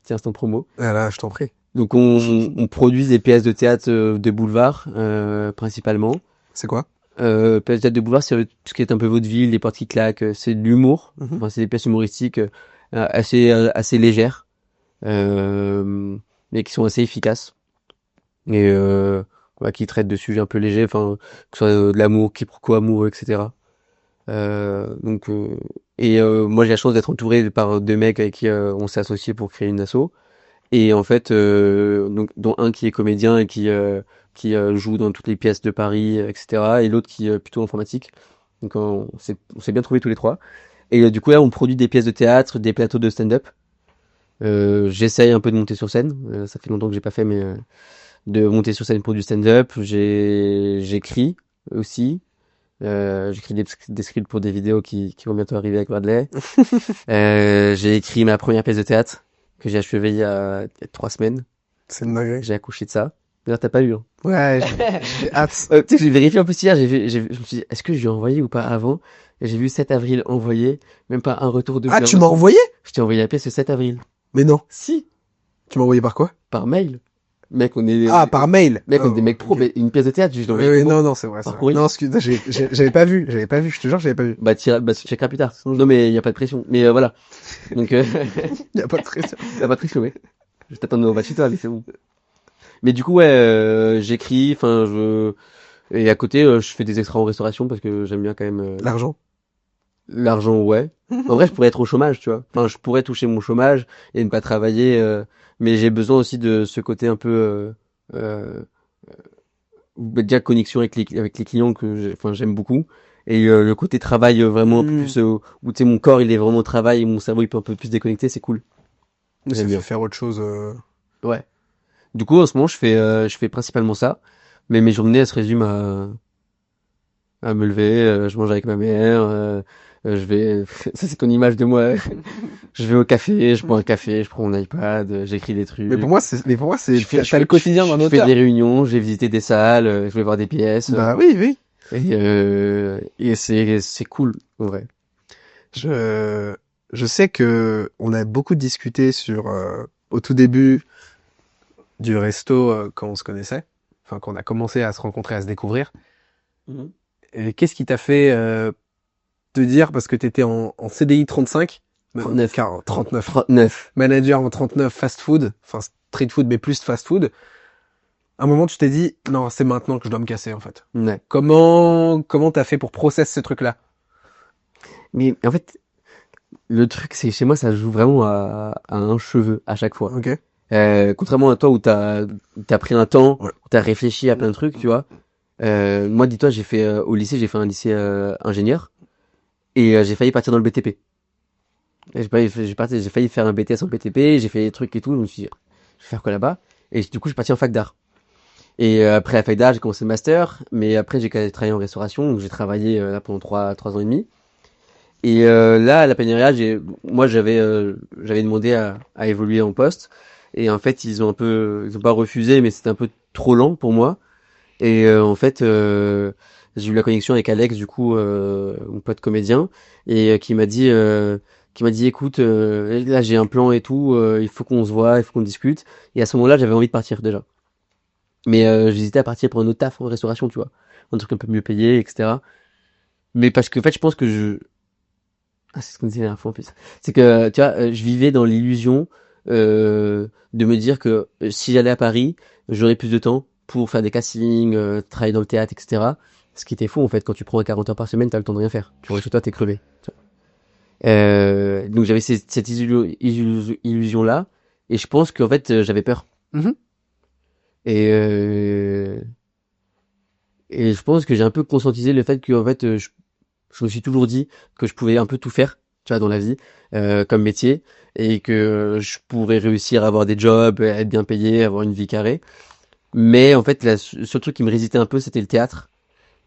Tiens, c'est en promo.
Ah là, je t'en prie.
Donc on produit des pièces de théâtre de boulevard principalement.
C'est quoi?
Pièces de théâtre de boulevard, c'est tout ce qui est un peu vaudeville, les portes qui claquent, c'est de l'humour.
Mhm.
Enfin, c'est des pièces humoristiques assez légères, euh, mais qui sont assez efficaces et ouais, qui traitent de sujets un peu légers, enfin que ce soit de l'amour, quiproquo amoureux, etc. Donc moi j'ai la chance d'être entouré par deux mecs avec qui on s'est associé pour créer une asso. Et en fait, donc, dont un qui est comédien et qui joue dans toutes les pièces de Paris, etc. Et l'autre qui est plutôt informatique. Donc on s'est bien trouvés tous les trois. Et du coup là, on produit des pièces de théâtre, des plateaux de stand-up. J'essaye un peu de monter sur scène. Ça fait longtemps que j'ai pas fait, mais de monter sur scène pour du stand-up. J'écris aussi. J'écris des scripts pour des vidéos qui vont bientôt arriver avec Bradley. J'ai écrit ma première pièce de théâtre que j'ai achevée il y a 3 semaines.
C'est une dinguerie.
J'ai accouché de ça. D'ailleurs, t'as pas eu, hein.
Ouais, j'ai hâte.
Tu sais que j'ai vérifié un peu hier, je me suis dit, est-ce que je lui ai envoyé ou pas avant? Et j'ai vu 7 avril envoyé, même pas un retour
Ah,
depuis un
tu m'as
retour.
envoyé?
Je t'ai envoyé la pièce le 7 avril.
Mais non.
Si,
Tu m'as envoyé par quoi?
par mail. Mec, on est,
Ah, par mail.
mec, on est des
Oh,
mecs pro,
ok.
mais une pièce de théâtre, je l'ai
Oui,
envoyé
oui,
comment?
non, non, c'est vrai, c'est
Par
vrai.
courrier.
Non, excuse, j'avais pas vu, je te jure, j'avais pas vu.
Bah, tu checkeras plus tard. Non, mais il y a pas de pression. Mais voilà. Donc,
Y a pas de pression.
y a pas de pression, ouais. Je t'attends au match chez toi, allez, c'est bon. Mais du coup, ouais, j'écris, et à côté, je fais des extras en restauration parce que j'aime bien quand même,
L'argent.
l'argent, ouais. En vrai, je pourrais être au chômage, tu vois. Enfin, je pourrais toucher mon chômage et ne pas travailler, mais j'ai besoin aussi de ce côté un peu, déjà connexion avec les clients enfin, j'aime beaucoup. Et le côté travail vraiment un peu
Hmm.
plus, où tu sais, mon corps, il est vraiment au travail et mon cerveau, il peut un peu plus déconnecter, c'est cool.
Mais ça
J'aime
fait
bien.
faire autre chose.
Ouais. Du coup, en ce moment, je fais principalement ça. Mais mes journées, elles se résument à me lever, je mange avec ma mère, je vais, ça c'est ton image de moi. Je vais au café, je prends un café, je prends mon iPad, j'écris des trucs.
Mais pour moi, t'as le quotidien d'un
Je fais des
auteur.
réunions, je vais visiter des salles, je vais voir des pièces,
Bah oui, oui.
et c'est cool, en vrai.
Je, je sais que on a beaucoup discuté sur, au tout début du resto, quand on se connaissait. Enfin, quand on a commencé à se rencontrer, à se découvrir.
Mhm.
Et qu'est-ce qui t'a fait, te dire, parce que t'étais en CDI 35, même
39.
39,
39.
manager en 39 fast food, enfin street food, mais plus fast food. À un moment, tu t'es dit, non, c'est maintenant que je dois me casser, en fait.
Ouais.
Comment t'as fait pour process ce truc-là?
Mais en fait, le truc, c'est chez moi, ça joue vraiment à un cheveu à chaque fois.
Ok.
Contrairement à toi où t'as pris un temps,
Ouais.
où t'as réfléchi à plein de trucs, tu vois. Moi, dis-toi, j'ai fait au lycée, j'ai fait un lycée ingénieur et j'ai failli partir dans le BTP. Et j'ai failli faire un BTS en BTP, j'ai fait des trucs et tout, je me suis dit, je vais faire quoi là-bas? Et du coup, je suis parti en fac d'art. Et après la fac d'art, j'ai commencé le master, mais après j'ai travaillé en restauration, donc j'ai travaillé là pendant 3 ans et demi. Et là, à la Paneria, moi j'avais demandé à évoluer en poste, et en fait ils ont pas refusé, mais c'était un peu trop lent pour moi. Et en fait, j'ai eu la connexion avec Alex, du coup, mon pote comédien, et qui m'a dit, écoute, là j'ai un plan et tout, il faut qu'on se voit, il faut qu'on discute. Et à ce moment-là, j'avais envie de partir déjà. Mais j'hésitais à partir pour un autre taf en restauration, tu vois, un truc un peu mieux payé, etc. Mais parce que en fait, je pense que c'est ce qu'on disait la dernière fois en plus. C'est que tu vois, je vivais dans l'illusion de me dire que si j'allais à Paris, j'aurais plus de temps pour faire des castings, travailler dans le théâtre, etc. Ce qui était faux en fait. Quand tu prends 40 heures par semaine, t'as le temps de rien faire. Tu rentres chez toi, t'es crevé. Tu vois. Donc j'avais cette illusion-là, et je pense qu'en fait j'avais peur.
Mhm.
Et et je pense que j'ai un peu conscientisé le fait que en fait je me suis toujours dit que je pouvais un peu tout faire, tu vois, dans la vie, comme métier, et que je pourrais réussir à avoir des jobs, à être bien payé, avoir une vie carrée. Mais en fait, le seul truc qui me résistait un peu, c'était le théâtre.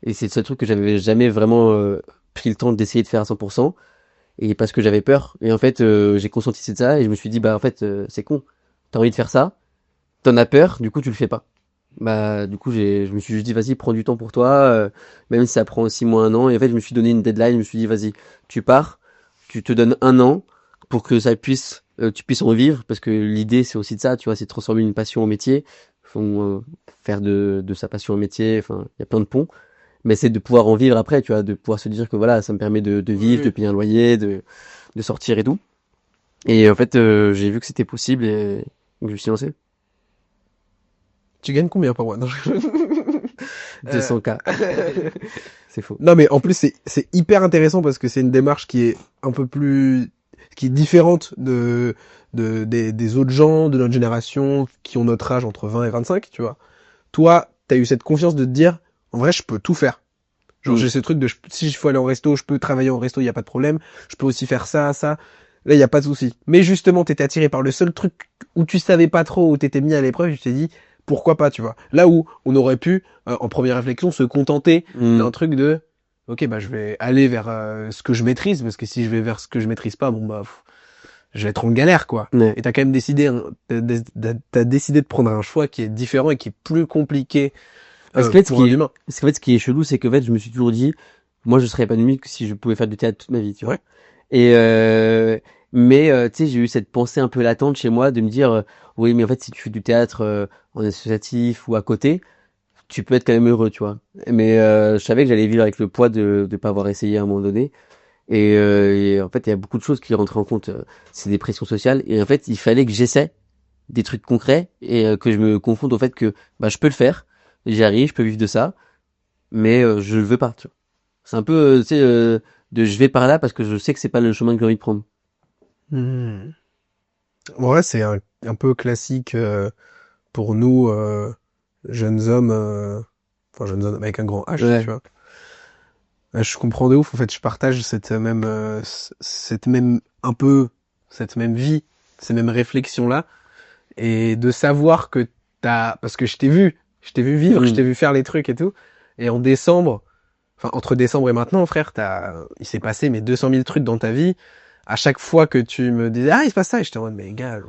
Et c'est le seul truc que j'avais jamais vraiment pris le temps d'essayer de faire à 100%. Et parce que j'avais peur. Et en fait, j'ai conscientisé de ça et je me suis dit, bah en fait, c'est con. T'as envie de faire ça, t'en as peur, du coup tu le fais pas. Bah du coup je me suis juste dit vas-y prends du temps pour toi, même si ça prend 6 mois, un an. Et en fait je me suis donné une deadline, je me suis dit vas-y tu pars, tu te donnes un an pour que tu puisses en vivre parce que l'idée c'est aussi de ça, tu vois, c'est de transformer une passion en métier, faut, faire de sa passion un métier, enfin il y a plein de ponts, mais c'est de pouvoir en vivre après, tu vois, de pouvoir se dire que voilà ça me permet de
Oui,
vivre, de
oui.
payer un loyer, de sortir et tout. Et en fait j'ai vu que c'était possible et donc je me suis lancé.
Tu gagnes combien par mois? Non,
200K. C'est faux.
non, mais en plus, c'est hyper intéressant parce que c'est une démarche qui est un peu plus, qui est différente des autres gens de notre génération qui ont notre âge entre 20 et 25, tu vois. Toi, t'as eu cette confiance de te dire, en vrai, je peux tout faire. Genre,
Mm.
j'ai ce truc de, si je faut aller en resto, je peux travailler en resto, il y a pas de problème. Je peux aussi faire ça, ça. Là, il y a pas de souci. Mais justement, t'étais attiré par le seul truc où tu savais pas trop, où t'étais mis à l'épreuve, tu t'es dit, pourquoi pas, tu vois. Là où on aurait pu, en première réflexion, se contenter
Mm.
d'un truc de, ok, bah je vais aller vers ce que je maîtrise, parce que si je vais vers ce que je maîtrise pas, bon bah je vais être en galère, quoi.
Ouais.
Et t'as quand même décidé, t'as décidé de prendre un choix qui est différent et qui est plus compliqué
Parce qu'en fait,
pour un humain.
ce qui est chelou, c'est qu'en fait, je me suis toujours dit, moi, je serais épanoui que si je pouvais faire du théâtre toute ma vie, tu vois.
Ouais.
Et mais tu sais, j'ai eu cette pensée un peu latente chez moi de me dire, oui, mais en fait, si tu fais du théâtre en associatif ou à côté, tu peux être quand même heureux, tu vois. Mais je savais que j'allais vivre avec le poids de pas avoir essayé à un moment donné. Et en fait, il y a beaucoup de choses qui rentrent en compte. C'est des pressions sociales. Et en fait, il fallait que j'essaie des trucs concrets et que je me confronte au fait que bah je peux le faire, j'y arrive, je peux vivre de ça, mais je le veux pas. Tu vois. C'est un peu, tu sais, de je vais par là parce que je sais que c'est pas le chemin que j'ai envie de prendre.
Hmm. Ouais, c'est un peu classique pour nous, jeunes hommes, enfin jeunes hommes avec un grand H, tu
Ouais,
vois. Je comprends de ouf, en fait, je partage cette même, un peu, cette même vie, ces mêmes réflexions-là, et de savoir que parce que je t'ai vu vivre, je
mm.
t'ai vu faire les trucs et tout, et en décembre, enfin, entre décembre et maintenant, frère, il s'est passé, mais 200 000 trucs dans ta vie. À chaque fois que tu me disais, ah, il se passe ça, et j'étais en mode, mais gars,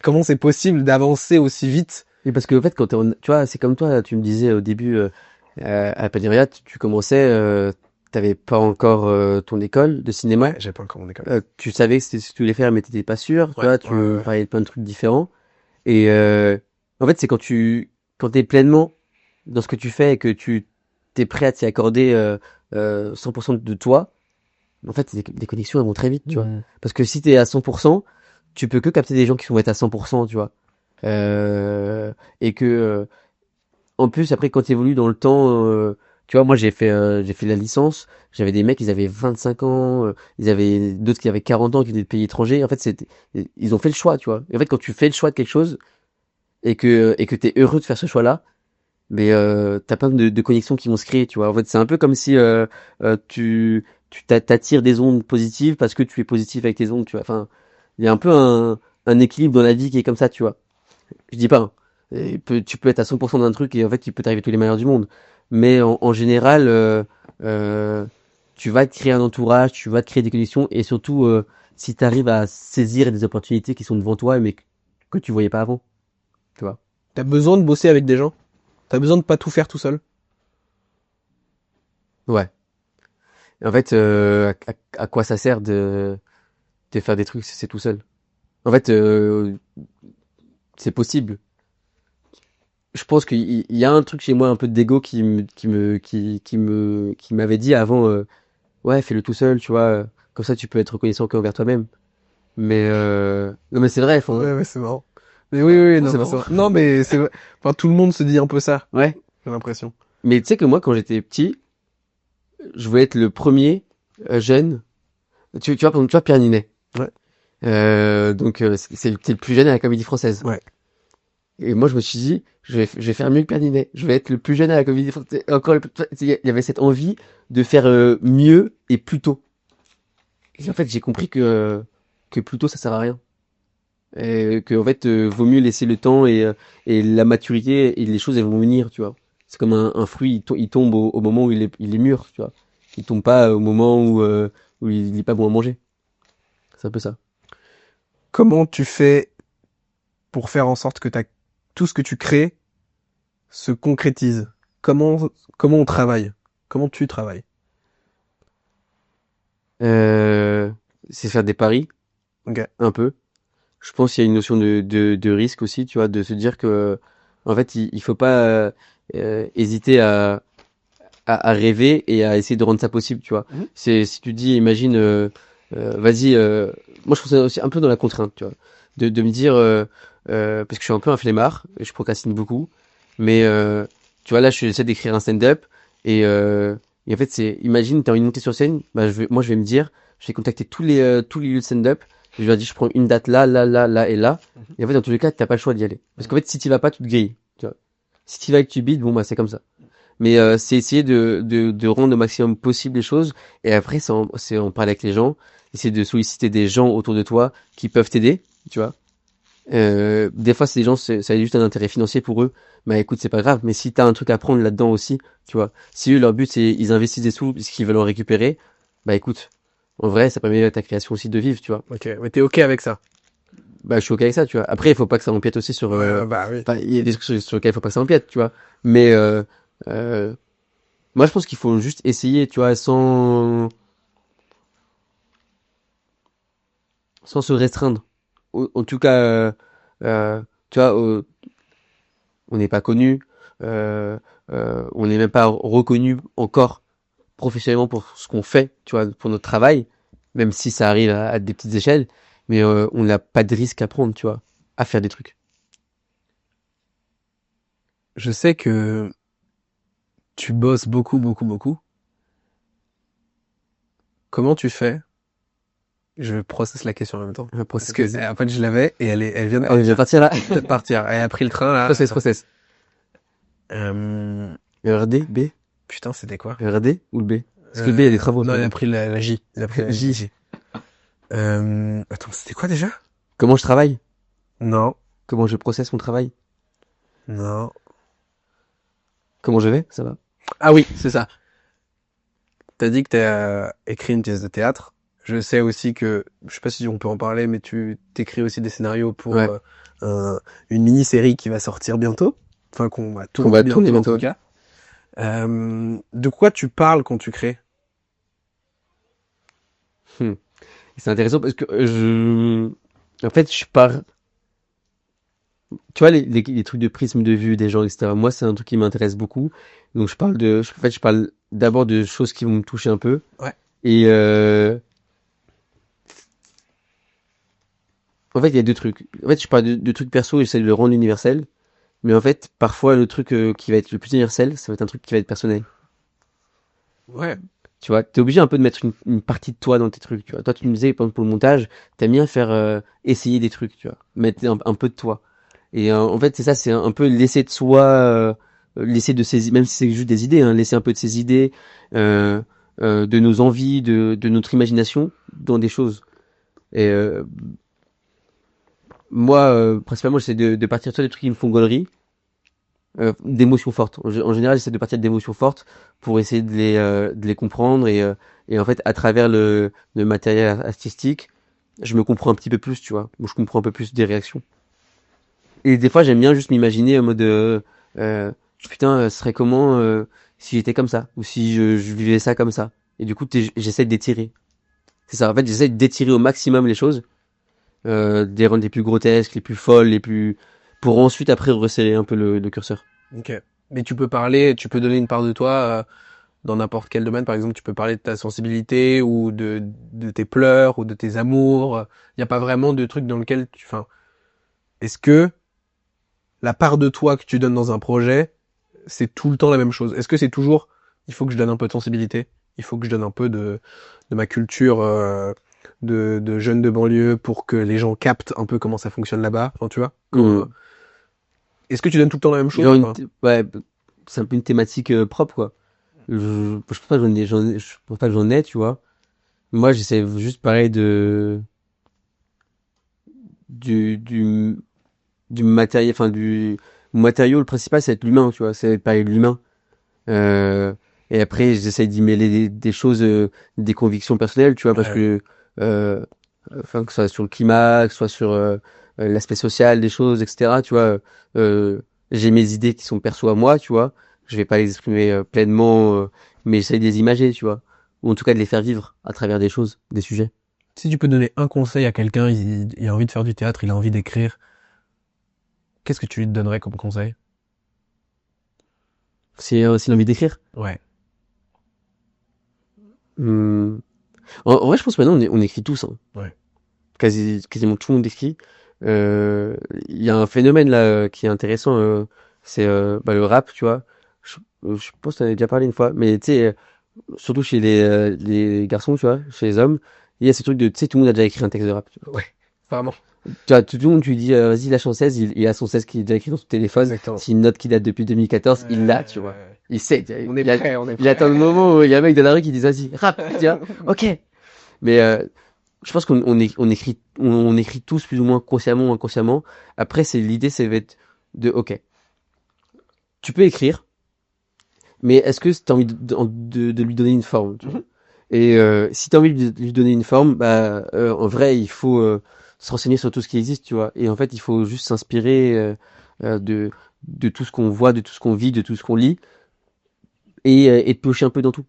comment c'est possible d'avancer aussi vite?
Et parce que en fait, tu vois, c'est comme toi, tu me disais au début à Paneria, tu commençais, t'avais pas encore ton école de
Ouais,
cinéma.
j'ai pas encore mon école.
Tu savais que c'était ce que tu voulais faire, mais t'étais pas sûr. Tu
Ouais,
vois,
ouais,
tu me
ouais.
parlais de plein de trucs différents. Et en fait, c'est quand t'es pleinement dans ce que tu fais et que tu t'es prêt à t'y accorder 100% de toi, en fait, les connexions elles vont très vite, tu vois.
Mhm.
Parce que si t'es à 100%, tu peux que capter des gens qui vont être à 100%, tu vois. Et que en plus après quand tu évolues dans le temps, tu vois, moi j'ai fait la licence, j'avais des mecs, ils avaient 25 ans, ils avaient d'autres qui avaient 40 ans qui étaient de pays étrangers. En fait, ils ont fait le choix, tu vois. Et en fait, quand tu fais le choix de quelque chose et que t'es heureux de faire ce choix-là, mais t'as plein de connexions qui vont se créer, tu vois. En fait, c'est un peu comme si t'attires des ondes positives parce que tu es positif avec tes ondes, tu vois. Enfin, il y a un peu un équilibre dans la vie qui est comme ça, tu vois. Je dis pas, hein. Tu peux être à 100% d'un truc et en fait, il peut t'arriver tous les malheurs du monde. Mais en général, euh, tu vas te créer un entourage, tu vas te créer des connexions et surtout, si tu arrives à saisir des opportunités qui sont devant toi mais que tu voyais pas avant, tu vois.
T'as besoin de bosser avec des gens. T'as besoin de pas tout faire tout seul.
Ouais. Et en fait, à quoi ça sert de faire des trucs si c'est tout seul? En fait, c'est possible. Je pense qu'il y a un truc chez moi, un peu d'ego qui m'avait dit avant, ouais, fais-le tout seul, tu vois. Comme ça, tu peux être reconnaissant qu'envers toi-même. Mais, non, mais c'est vrai,
Ouais, ouais, c'est marrant. Mais oui, oui, oui,
non,
non,
c'est
mais c'est
marrant.
vrai. Non, mais c'est vrai. Enfin, tout le monde se dit un peu ça,
Ouais.
j'ai l'impression.
Mais tu sais que moi, quand j'étais petit, je voulais être le premier jeune. Tu vois, par exemple, tu vois, Pierre Ninet.
Ouais,
Donc, c'est le plus jeune à la Comédie Française.
ouais.
Et moi, je me suis dit, je vais faire mieux que Pierre Ninet. Je vais être le plus jeune à la Comédie Française. Encore, il y avait cette envie de faire mieux et plus tôt. Et en fait, j'ai compris que plus tôt, ça sert à rien. Et que, en fait, vaut mieux laisser le temps et la maturité et les choses, elles vont venir, tu vois. C'est comme un fruit, il tombe au moment où il est mûr, tu vois. Il tombe pas au moment où il est pas bon à manger. C'est un peu ça.
Comment tu fais pour faire en sorte que tout ce que tu crées se concrétise? Comment on travaille? Comment tu travailles?
Euh, c'est faire des paris,
Ok.
un peu. Je pense qu'il y a une notion de risque aussi, tu vois, de se dire que, en fait, il faut pas hésiter à rêver et à essayer de rendre ça possible, tu vois.
Mhm.
C'est si tu dis, imagine, vas-y, moi je trouve ça aussi un peu dans la contrainte, tu vois, de me dire, parce que je suis un peu un flemmard, et je procrastine beaucoup, mais tu vois là, j'essaie d'écrire un stand-up et en fait c'est, imagine, t'as envie de monter sur scène, bah moi je vais me dire, je vais contacter tous les lieux de stand-up, je leur dis, je prends une date là, là, là, là et là,
Mhm.
et en fait dans tous les cas, t'as pas le choix d'y aller, parce
Mhm.
qu'en fait si t'y vas pas, tu te grilles, tu vois. Si t'y vas et que tu bides, bon bah c'est comme ça. Mais c'est essayer de rendre au maximum possible les choses. Et après, c'est en parler avec les gens. Essayer de solliciter des gens autour de toi qui peuvent t'aider, tu vois. Des fois, c'est des gens, ça a juste un intérêt financier pour eux. Bah écoute, c'est pas grave. Mais si t'as un truc à prendre là-dedans aussi, tu vois, si eux, leur but, c'est ils investissent des sous parce qu'ils veulent en récupérer, bah écoute, en vrai, ça permet à ta création aussi de vivre, tu vois.
Ok, mais t'es ok avec ça?
Bah je suis ok avec ça, tu vois. Après, il faut pas que ça empiète aussi sur.
Ouais, bah oui.
Enfin, il y a des trucs sur lesquels il faut pas que ça empiète, tu vois. Mais euh, moi, je pense qu'il faut juste essayer, tu vois, sans se restreindre. En tout cas, tu vois, on n'est pas connu, euh, on n'est même pas reconnu encore professionnellement pour ce qu'on fait, tu vois, pour notre travail, même si ça arrive à des petites échelles, mais on n'a pas de risque à prendre, tu vois, à faire des trucs.
Je sais que tu bosses beaucoup, beaucoup, beaucoup. Comment tu fais? Je processe la question en même temps. Parce
Process,
que,
vas-y.
en fait, je l'avais et
Ah, on vient de partir là.
de partir. Elle a pris le train, là.
Process.
Euh,
RD, B,
putain, c'était quoi?
RD ou le B? Parce que le B, il y a des travaux
Non,
sur
il
le
a
B.
pris la J. Il a pris la
J.
J. Attends, c'était quoi déjà?
Comment je travaille?
Non,
Comment je processe mon travail?
non.
Comment je vais? Ça va?
Ah oui, c'est ça. T'as dit que t'as écrit une pièce de théâtre. Je sais aussi que, je sais pas si on peut en parler, mais tu t'écris aussi des scénarios pour
Ouais.
une mini-série qui va sortir bientôt. Enfin, qu'on va
Qu'on
tourner
va tourner
bientôt en
bientôt.
tout
Ouais.
cas. De quoi tu parles quand tu crées?
Hmm. C'est intéressant parce que en fait, je pars. Tu vois, les trucs de prisme de vue des gens, etc. Moi, c'est un truc qui m'intéresse beaucoup. Donc, en fait, je parle d'abord de choses qui vont me toucher un peu.
Ouais.
Et en fait, il y a deux trucs. En fait, je parle de trucs perso et j'essaie de le rendre universel. Mais en fait, parfois, le truc qui va être le plus universel, ça va être un truc qui va être personnel.
Ouais.
Tu vois, t'es obligé un peu de mettre une partie de toi dans tes trucs. Tu vois, toi, tu me disais, par exemple, pour le montage, t'aimes bien faire essayer des trucs. Tu vois, mettre un peu de toi. Et en fait, c'est ça, c'est un peu laisser de soi, laisser de ses, même si c'est juste des idées, hein, laisser un peu de ses idées, euh, de nos envies, de notre imagination dans des choses. Et moi, principalement, j'essaie de partir sur des trucs qui me font gaulerie, d'émotions fortes. En général, j'essaie de partir d'émotions fortes pour essayer de les comprendre et en fait, à travers le matériel artistique, je me comprends un petit peu plus, tu vois. Je comprends un peu plus des réactions. Et des fois, j'aime bien juste m'imaginer en mode euh, putain, ce serait comment si j'étais comme ça ou si je vivais ça comme ça. Et du coup, j'essaie d'étirer. C'est ça. En fait, j'essaie d'étirer au maximum les choses, des rendre les plus grotesques, les plus folles, les plus pour ensuite après resserrer un peu le curseur.
Ok. Mais tu peux parler, tu peux donner une part de toi dans n'importe quel domaine. Par exemple, tu peux parler de ta sensibilité ou de tes pleurs ou de tes amours. Il n'y a pas vraiment de truc dans lequel tu... Enfin, est-ce que la part de toi que tu donnes dans un projet, c'est tout le temps la même chose? Est-ce que c'est toujours, il faut que je donne un peu de sensibilité, il faut que je donne un peu de ma culture de jeunes de banlieue pour que les gens captent un peu comment ça fonctionne là-bas, enfin, tu vois?
Hmm.
Est-ce que tu donnes tout le temps la même chose
Genre
ou pas?
ouais, c'est un peu une thématique propre quoi. Je pense pas que je pense pas que j'en ai, tu vois. Moi, j'essaie juste pareil du du du matériel, enfin du matériau. Le principal, c'est être l'humain, tu vois. C'est être pareil l'humain. Euh, et après, j'essaie d'y mêler des choses, des convictions personnelles, tu vois, parce
Ouais.
que, euh, enfin, que ce soit sur le climat, que ce soit sur l'aspect social des choses, etc. Tu vois, j'ai mes idées qui sont perso à moi, tu vois. Je vais pas les exprimer pleinement, mais j'essaie de les imager, tu vois, ou en tout cas de les faire vivre à travers des choses, des sujets.
Si tu peux donner un conseil à quelqu'un, il a envie de faire du théâtre, il a envie d'écrire, qu'est-ce que tu lui donnerais comme conseil?
C'est aussi l'envie d'écrire.
Ouais.
Hum. En vrai, je pense que maintenant on écrit tous, hein.
Ouais.
Quasiment tout le monde écrit. Il y a un phénomène là qui est intéressant, c'est bah, le rap, tu vois. Je pense que t'en avais déjà parlé une fois, mais tu sais, surtout chez les garçons, tu vois, chez les hommes, il y a ce truc de, tu sais, tout le monde a déjà écrit un texte de rap. Tu vois,
Ouais. Vraiment.
tu vois, tout le monde, tu lui dis, vas-y, lâche son 16, il a son 16 qui est déjà écrit dans son téléphone.
Exactement.
C'est une note qui date depuis 2014, il l'a, tu vois. Il sait, tu vois,
On est prêt, on est
il
prêt.
attend le moment où il y a un mec dans la rue qui dit, vas-y, rap, tu vois, ok. Mais je pense on écrit tous plus ou moins consciemment ou inconsciemment. Après, l'idée, c'est ok, tu peux écrire, mais est-ce que t'as envie de lui donner une forme, tu vois?
Mhm.
Et si t'as envie de lui donner une forme, bah en vrai, il faut se renseigner sur tout ce qui existe, tu vois. Et en fait, il faut juste s'inspirer euh, de de tout ce qu'on voit, de tout ce qu'on vit, de tout ce qu'on lit, et de piocher un peu dans tout.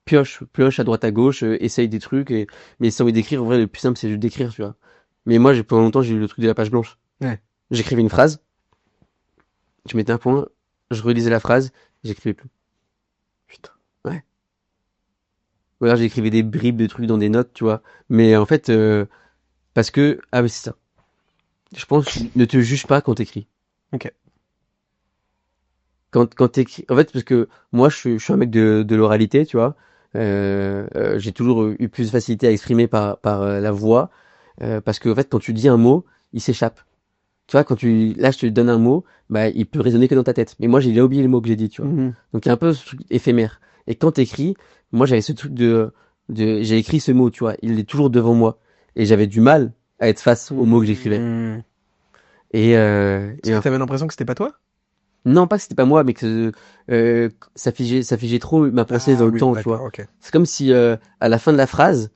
Pioche à droite à gauche, essaye des trucs. Mais si t'as envie d'écrire, en vrai, le plus simple, c'est juste d'écrire, tu vois. Mais moi, pendant longtemps, j'ai eu le truc de la page blanche.
Ouais.
J'écrivais une phrase, je mettais un point, je relisais la phrase, j'écrivais plus.
Putain.
Ouais. Ou alors j'écrivais des bribes de trucs dans des notes, tu vois. Mais en fait, parce que, ah oui, c'est ça. Je pense, ne te juge pas quand t'écris.
Ok.
Quand t'écris, en fait, parce que moi, je suis un mec de l'oralité, tu vois. J'ai toujours eu plus de facilité à exprimer par la voix, parce que, en fait, quand tu dis un mot, il s'échappe. Tu vois, là, je te donne un mot, bah, il peut résonner que dans ta tête. Mais moi, j'ai déjà oublié le mot que j'ai dit, tu vois.
Mhm.
Donc, il y a un peu ce truc éphémère. Et quand t'écris, moi, j'avais ce truc j'ai écrit ce mot, tu vois. Il est toujours devant moi. Et j'avais du mal à être face au mot que j'écrivais.
Mhm. Parce
Et
que t'avais l'impression que c'était pas toi?
non, pas que c'était pas moi, mais que ça figeait trop ma pensée dans
Ah
le
oui,
temps, tu
d'accord,
vois.
ok.
C'est comme si à la fin de la phrase,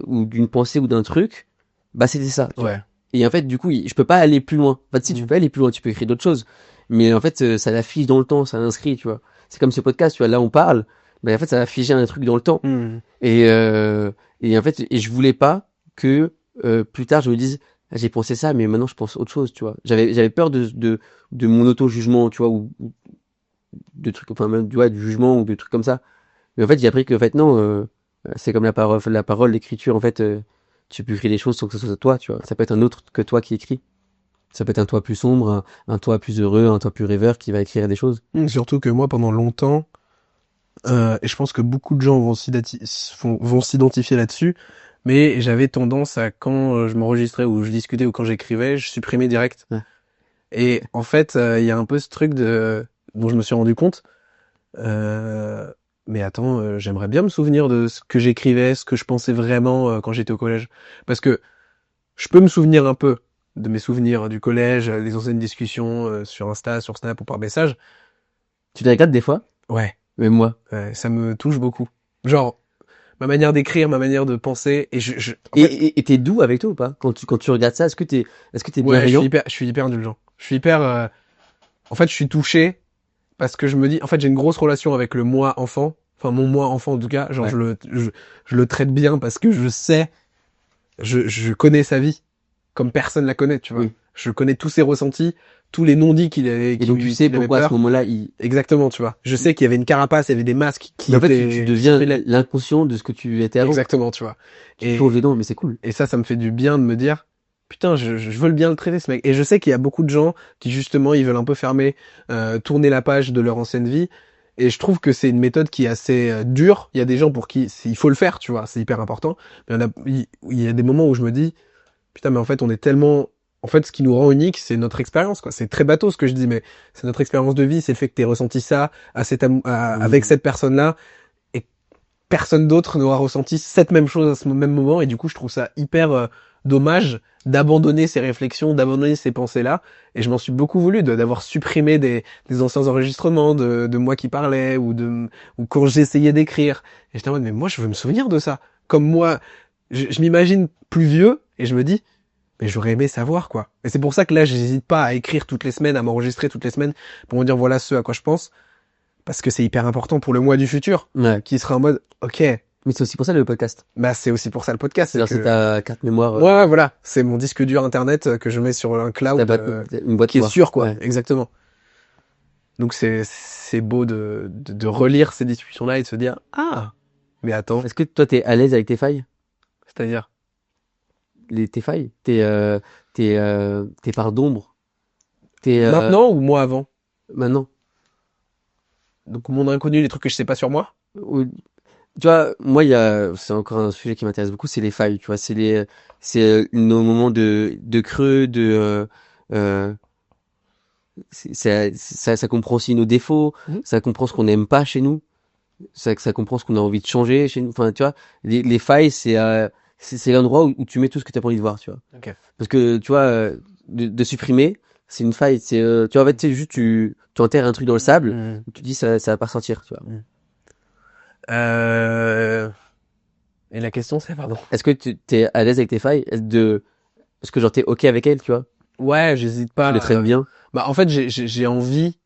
ou d'une pensée ou d'un truc, bah c'était ça, tu vois.
Ouais.
Et en fait, du coup, je peux pas aller plus loin. En fait, si tu
Mhm.
peux aller plus loin, tu peux écrire d'autres choses. Mais en fait, ça la fige dans le temps, ça l'inscrit, tu vois. C'est comme ce podcast, tu vois. Là, on parle, mais en fait, ça va figer un truc dans le temps.
Mhm.
Et, euh, et en fait, je voulais pas que plus tard je me dise, ah, j'ai pensé ça, mais maintenant je pense autre chose, tu vois. J'avais peur de mon auto-jugement, tu vois, ou de trucs, enfin même, tu vois, du jugement ou de trucs comme ça. Mais en fait, j'ai appris que, en fait, non, c'est comme la parole, l'écriture, en fait, tu peux écrire des choses sans que ce soit toi, tu vois. Ça peut être un autre que toi qui écrit. Ça peut être un toi plus sombre, un toi plus heureux, un toi plus rêveur qui va écrire des choses.
Surtout que moi, pendant longtemps, et je pense que beaucoup de gens vont s'identifier là-dessus, mais j'avais tendance à, quand je m'enregistrais ou je discutais ou quand j'écrivais, je supprimais direct.
Ouais.
Et en fait, il y a un peu ce truc dont je me suis rendu compte. Euh, mais attends, j'aimerais bien me souvenir de ce que j'écrivais, ce que je pensais vraiment quand j'étais au collège. Parce que je peux me souvenir un peu de mes souvenirs du collège, les anciennes discussions sur Insta, sur Snap ou par message.
Tu les regardes des fois?
Ouais,
Même moi.
ouais, ça me touche beaucoup. Genre, ma manière d'écrire, ma manière de penser, et en
Et
fait,
et t'es doux avec toi ou pas? Quand tu regardes ça, est-ce que t'es
ouais,
bienveillant?
je suis hyper indulgent. Je suis hyper, en fait, je suis touché parce que je me dis, en fait, j'ai une grosse relation avec le moi enfant, enfin mon moi enfant en tout cas, genre
Ouais.
je le traite bien parce que je sais, je connais sa vie comme personne la connaît, tu vois.
Oui.
Je connais tous ses ressentis, tous les non-dits
Et donc tu sais
qu'il avait
pourquoi à ce
peur.
moment-là,
Exactement, tu vois. Je sais qu'il y avait une carapace, il y avait des masques qui
mais en fait, tu
étaient
deviens
surélevés.
l'inconscient de ce que tu étais avant.
Exactement, tu vois.
Tu te plonges dedans, mais c'est cool.
Et ça me fait du bien de me dire, putain, je veux le bien le traiter, ce mec. Et je sais qu'il y a beaucoup de gens qui, justement, ils veulent un peu fermer, tourner la page de leur ancienne vie. Et je trouve que c'est une méthode qui est assez dure. Il y a des gens pour qui il faut le faire, tu vois, c'est hyper important. Mais il y a des moments où je me dis, putain, mais en fait, on est tellement... En fait, ce qui nous rend unique, c'est notre expérience, quoi. C'est très bateau ce que je dis, mais c'est notre expérience de vie, c'est le fait que t'aies ressenti ça avec
Mmh.
cette personne-là, et personne d'autre n'aura ressenti cette même chose à ce même moment, et du coup je trouve ça hyper dommage d'abandonner ces réflexions, d'abandonner ces pensées-là, et je m'en suis beaucoup voulu d'avoir supprimé des anciens enregistrements de moi qui parlais, ou quand j'essayais d'écrire, et j'étais en mode mais moi je veux me souvenir de ça, comme moi je m'imagine plus vieux, et je me dis mais j'aurais aimé savoir quoi. Et c'est pour ça que là j'hésite pas à écrire toutes les semaines, à m'enregistrer toutes les semaines, pour me dire voilà ce à quoi je pense, parce que c'est hyper important pour le moi du futur,
Ouais.
qui sera en mode, ok,
Mais c'est aussi pour ça le podcast.
bah c'est aussi pour ça le podcast, c'est
C'est-à-dire c'est
que
ta carte mémoire,
moi voilà, c'est mon disque dur internet que je mets sur un
ta
cloud
boîte, une boîte
qui est
noire.
sûr quoi,
Ouais.
exactement. Donc c'est beau de relire ces discussions-là et de se dire ah mais attends,
Est-ce que toi t'es à l'aise avec tes failles?
c'est-à-dire
Tes failles? Tes parts d'ombre? Tes
maintenant ou moi avant?
maintenant?
Donc mon inconnu, les trucs que je sais pas sur moi?
Ou- Tu vois, moi c'est encore un sujet qui m'intéresse beaucoup, c'est les failles, tu vois, nos moments de creux, euh, ça comprend aussi nos défauts,
Mhm.
ça comprend ce qu'on n'aime pas chez nous, ça comprend ce qu'on a envie de changer chez nous. Enfin, tu vois, les failles, c'est l'endroit où tu mets tout ce que t'as pas envie de voir, tu vois.
Ok.
Parce que, tu vois, de supprimer, c'est une faille. C'est, tu vois, en fait, tu sais, juste, tu enterres un truc dans le sable,
Mm,
tu dis, ça va pas ressortir, tu vois.
mm. Euh... Et la question c'est, pardon.
Est-ce que tu t'es à l'aise avec tes failles? Est-ce que genre t'es ok avec elles, tu vois?
Ouais, j'hésite
Tu les
pas.
traites bien?
Bah, en fait, j'ai envie,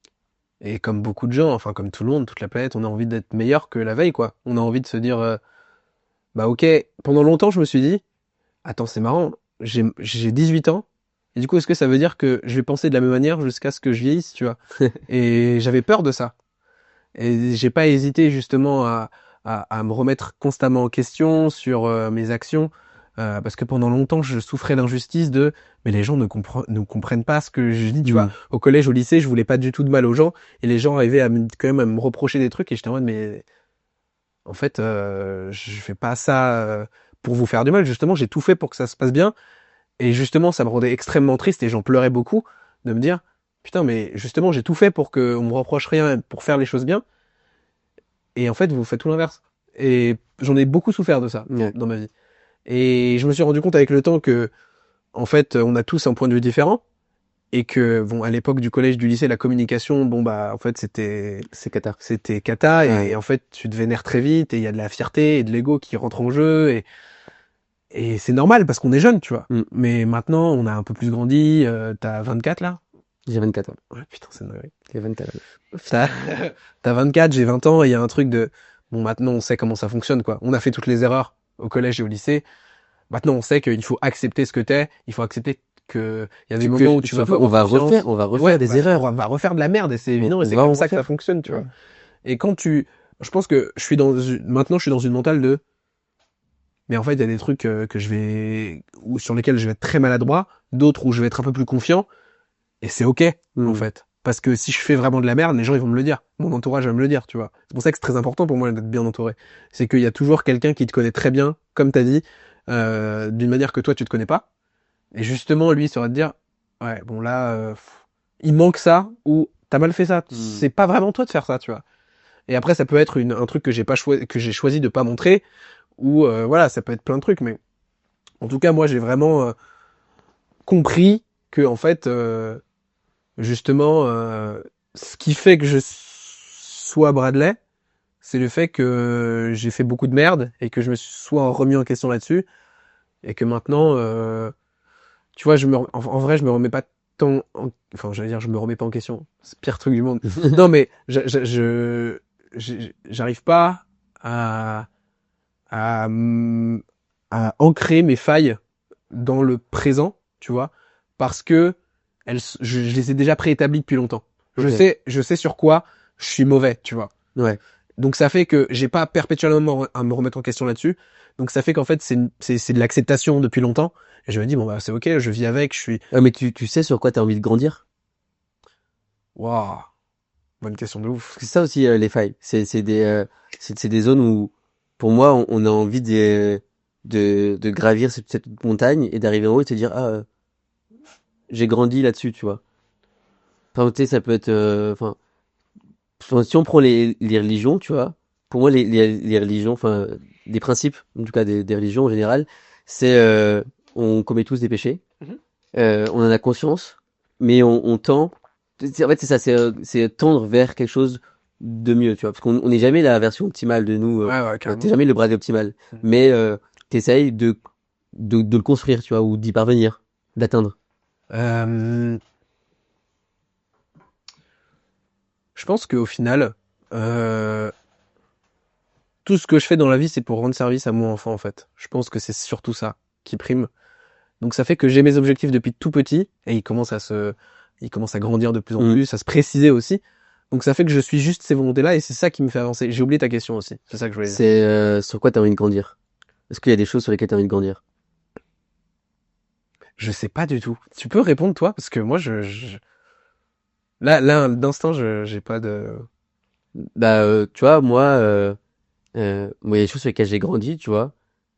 et comme beaucoup de gens, enfin comme tout le monde, toute la planète, on a envie d'être meilleur que la veille, quoi. On a envie de se dire, bah ok, pendant longtemps, je me suis dit, attends, c'est marrant, j'ai 18 ans, et du coup, est-ce que ça veut dire que je vais penser de la même manière jusqu'à ce que je vieillisse, tu vois? Et j'avais peur de ça. Et j'ai pas hésité justement à me remettre constamment en question sur mes actions, parce que pendant longtemps je souffrais d'injustice de mais les gens ne comprennent pas ce que je dis, tu vois.
Hmm.
Au collège, au lycée, je voulais pas du tout de mal aux gens et les gens arrivaient quand même à me reprocher des trucs et j'étais en mode mais en fait je fais pas ça pour vous faire du mal, justement j'ai tout fait pour que ça se passe bien et justement ça me rendait extrêmement triste et j'en pleurais beaucoup de me dire putain mais justement j'ai tout fait pour qu'on me reproche rien pour faire les choses bien et en fait, vous faites tout l'inverse. Et j'en ai beaucoup souffert de ça
Ouais.
dans ma vie. Et je me suis rendu compte avec le temps que, en fait, on a tous un point de vue différent. Et que, bon, à l'époque du collège, du lycée, la communication, bon, bah, en fait,
C'est cata.
c'était cata.
Ouais.
Et en fait, tu te vénères très vite. Et il y a de la fierté et de l'ego qui rentrent en jeu. Et c'est normal parce qu'on est jeune, tu vois.
Hmm.
Mais maintenant, on a un peu plus grandi. T'as 24 là?
J'ai 24 ans.
Ouais, putain, c'est dingue.
J'ai 24 ans.
T'as, t'as 24, j'ai 20 ans, et il y a un truc de, bon, maintenant on sait comment ça fonctionne, quoi. On a fait toutes les erreurs au collège et au lycée. Maintenant on sait qu'il faut accepter ce que t'es, il faut accepter que il y a des moments où tu vas pas
On
avoir
va refaire,
confiance.
on va
Et ouais,
refaire des erreurs.
on va refaire de la merde, et c'est évident, et
On
c'est
va
comme
en
ça que ça
refaire.
fonctionne, tu vois.
Ouais.
Et je pense que maintenant je suis dans une mentale de, mais en fait il y a des trucs ou sur lesquels je vais être très maladroit, d'autres où je vais être un peu plus confiant, et c'est ok, en
Hmm.
fait. Parce que si je fais vraiment de la merde, les gens, ils vont me le dire. Mon entourage va me le dire, tu vois. C'est pour ça que c'est très important pour moi d'être bien entouré. C'est qu'il y a toujours quelqu'un qui te connaît très bien, comme t'as dit, d'une manière que toi, tu te connais pas. Et justement, lui, il saura te dire, ouais, bon là, il manque ça, ou t'as mal fait ça.
Hmm.
C'est pas vraiment toi de faire ça, tu vois. Et après, ça peut être un truc que j'ai choisi de pas montrer, ou voilà, ça peut être plein de trucs. Mais en tout cas, moi, j'ai vraiment compris que, en fait, justement, ce qui fait que je sois Bradley, c'est le fait que j'ai fait beaucoup de merde et que je me sois remis en question là-dessus et que maintenant, tu vois, en vrai, je me remets pas enfin, j'allais dire, je me remets pas en question. C'est le pire truc du monde. Non, mais j'arrive pas à, à, m- à ancrer mes failles dans le présent, tu vois, parce que je les ai déjà préétablies depuis longtemps.
Ok.
Je sais sur quoi je suis mauvais, tu vois.
Ouais.
Donc ça fait que j'ai pas perpétuellement à me remettre en question là-dessus. Donc ça fait qu'en fait c'est de l'acceptation depuis longtemps. Et je me dis bon bah c'est ok, je vis avec, je suis
Mais tu sais sur quoi t'as envie de grandir?
waouh, bonne question de ouf.
Parce que c'est ça aussi, les failles. C'est des zones où, pour moi, on a envie de gravir cette montagne et d'arriver en haut et de se dire, ah, j'ai grandi là-dessus, tu vois. Enfin, tu sais, ça peut être, enfin, si on prend les religions, tu vois, pour moi, les religions, enfin, des principes, en tout cas des religions en général, c'est, on commet tous des péchés,
Mhm.
on en a conscience, mais on tend, en fait, c'est ça, c'est tendre vers quelque chose de mieux, tu vois, parce qu'on n'est jamais la version optimale de nous,
Ouais ouais
t'es
carrément.
jamais le Bradley optimal,
Mhm.
mais t'essayes de le construire, tu vois, ou d'y parvenir, d'atteindre.
Euh, je pense qu'au final, euh, tout ce que je fais dans la vie c'est pour rendre service à mon enfant en fait. Je pense que c'est surtout ça qui prime. Donc ça fait que j'ai mes objectifs depuis tout petit et ils commencent à grandir de plus en
Mm.
plus, à se préciser aussi. Donc ça fait que je suis juste ces volontés-là et c'est ça qui me fait avancer. J'ai oublié ta question aussi. C'est ça que je voulais dire.
C'est sur quoi t'as envie de grandir? Est-ce qu'il y a des choses sur lesquelles t'as envie de grandir?
Je sais pas du tout. Tu peux répondre toi parce que moi là d'instant j'ai pas de.
Bah, tu vois, moi, il y a des choses sur lesquelles j'ai grandi, tu vois.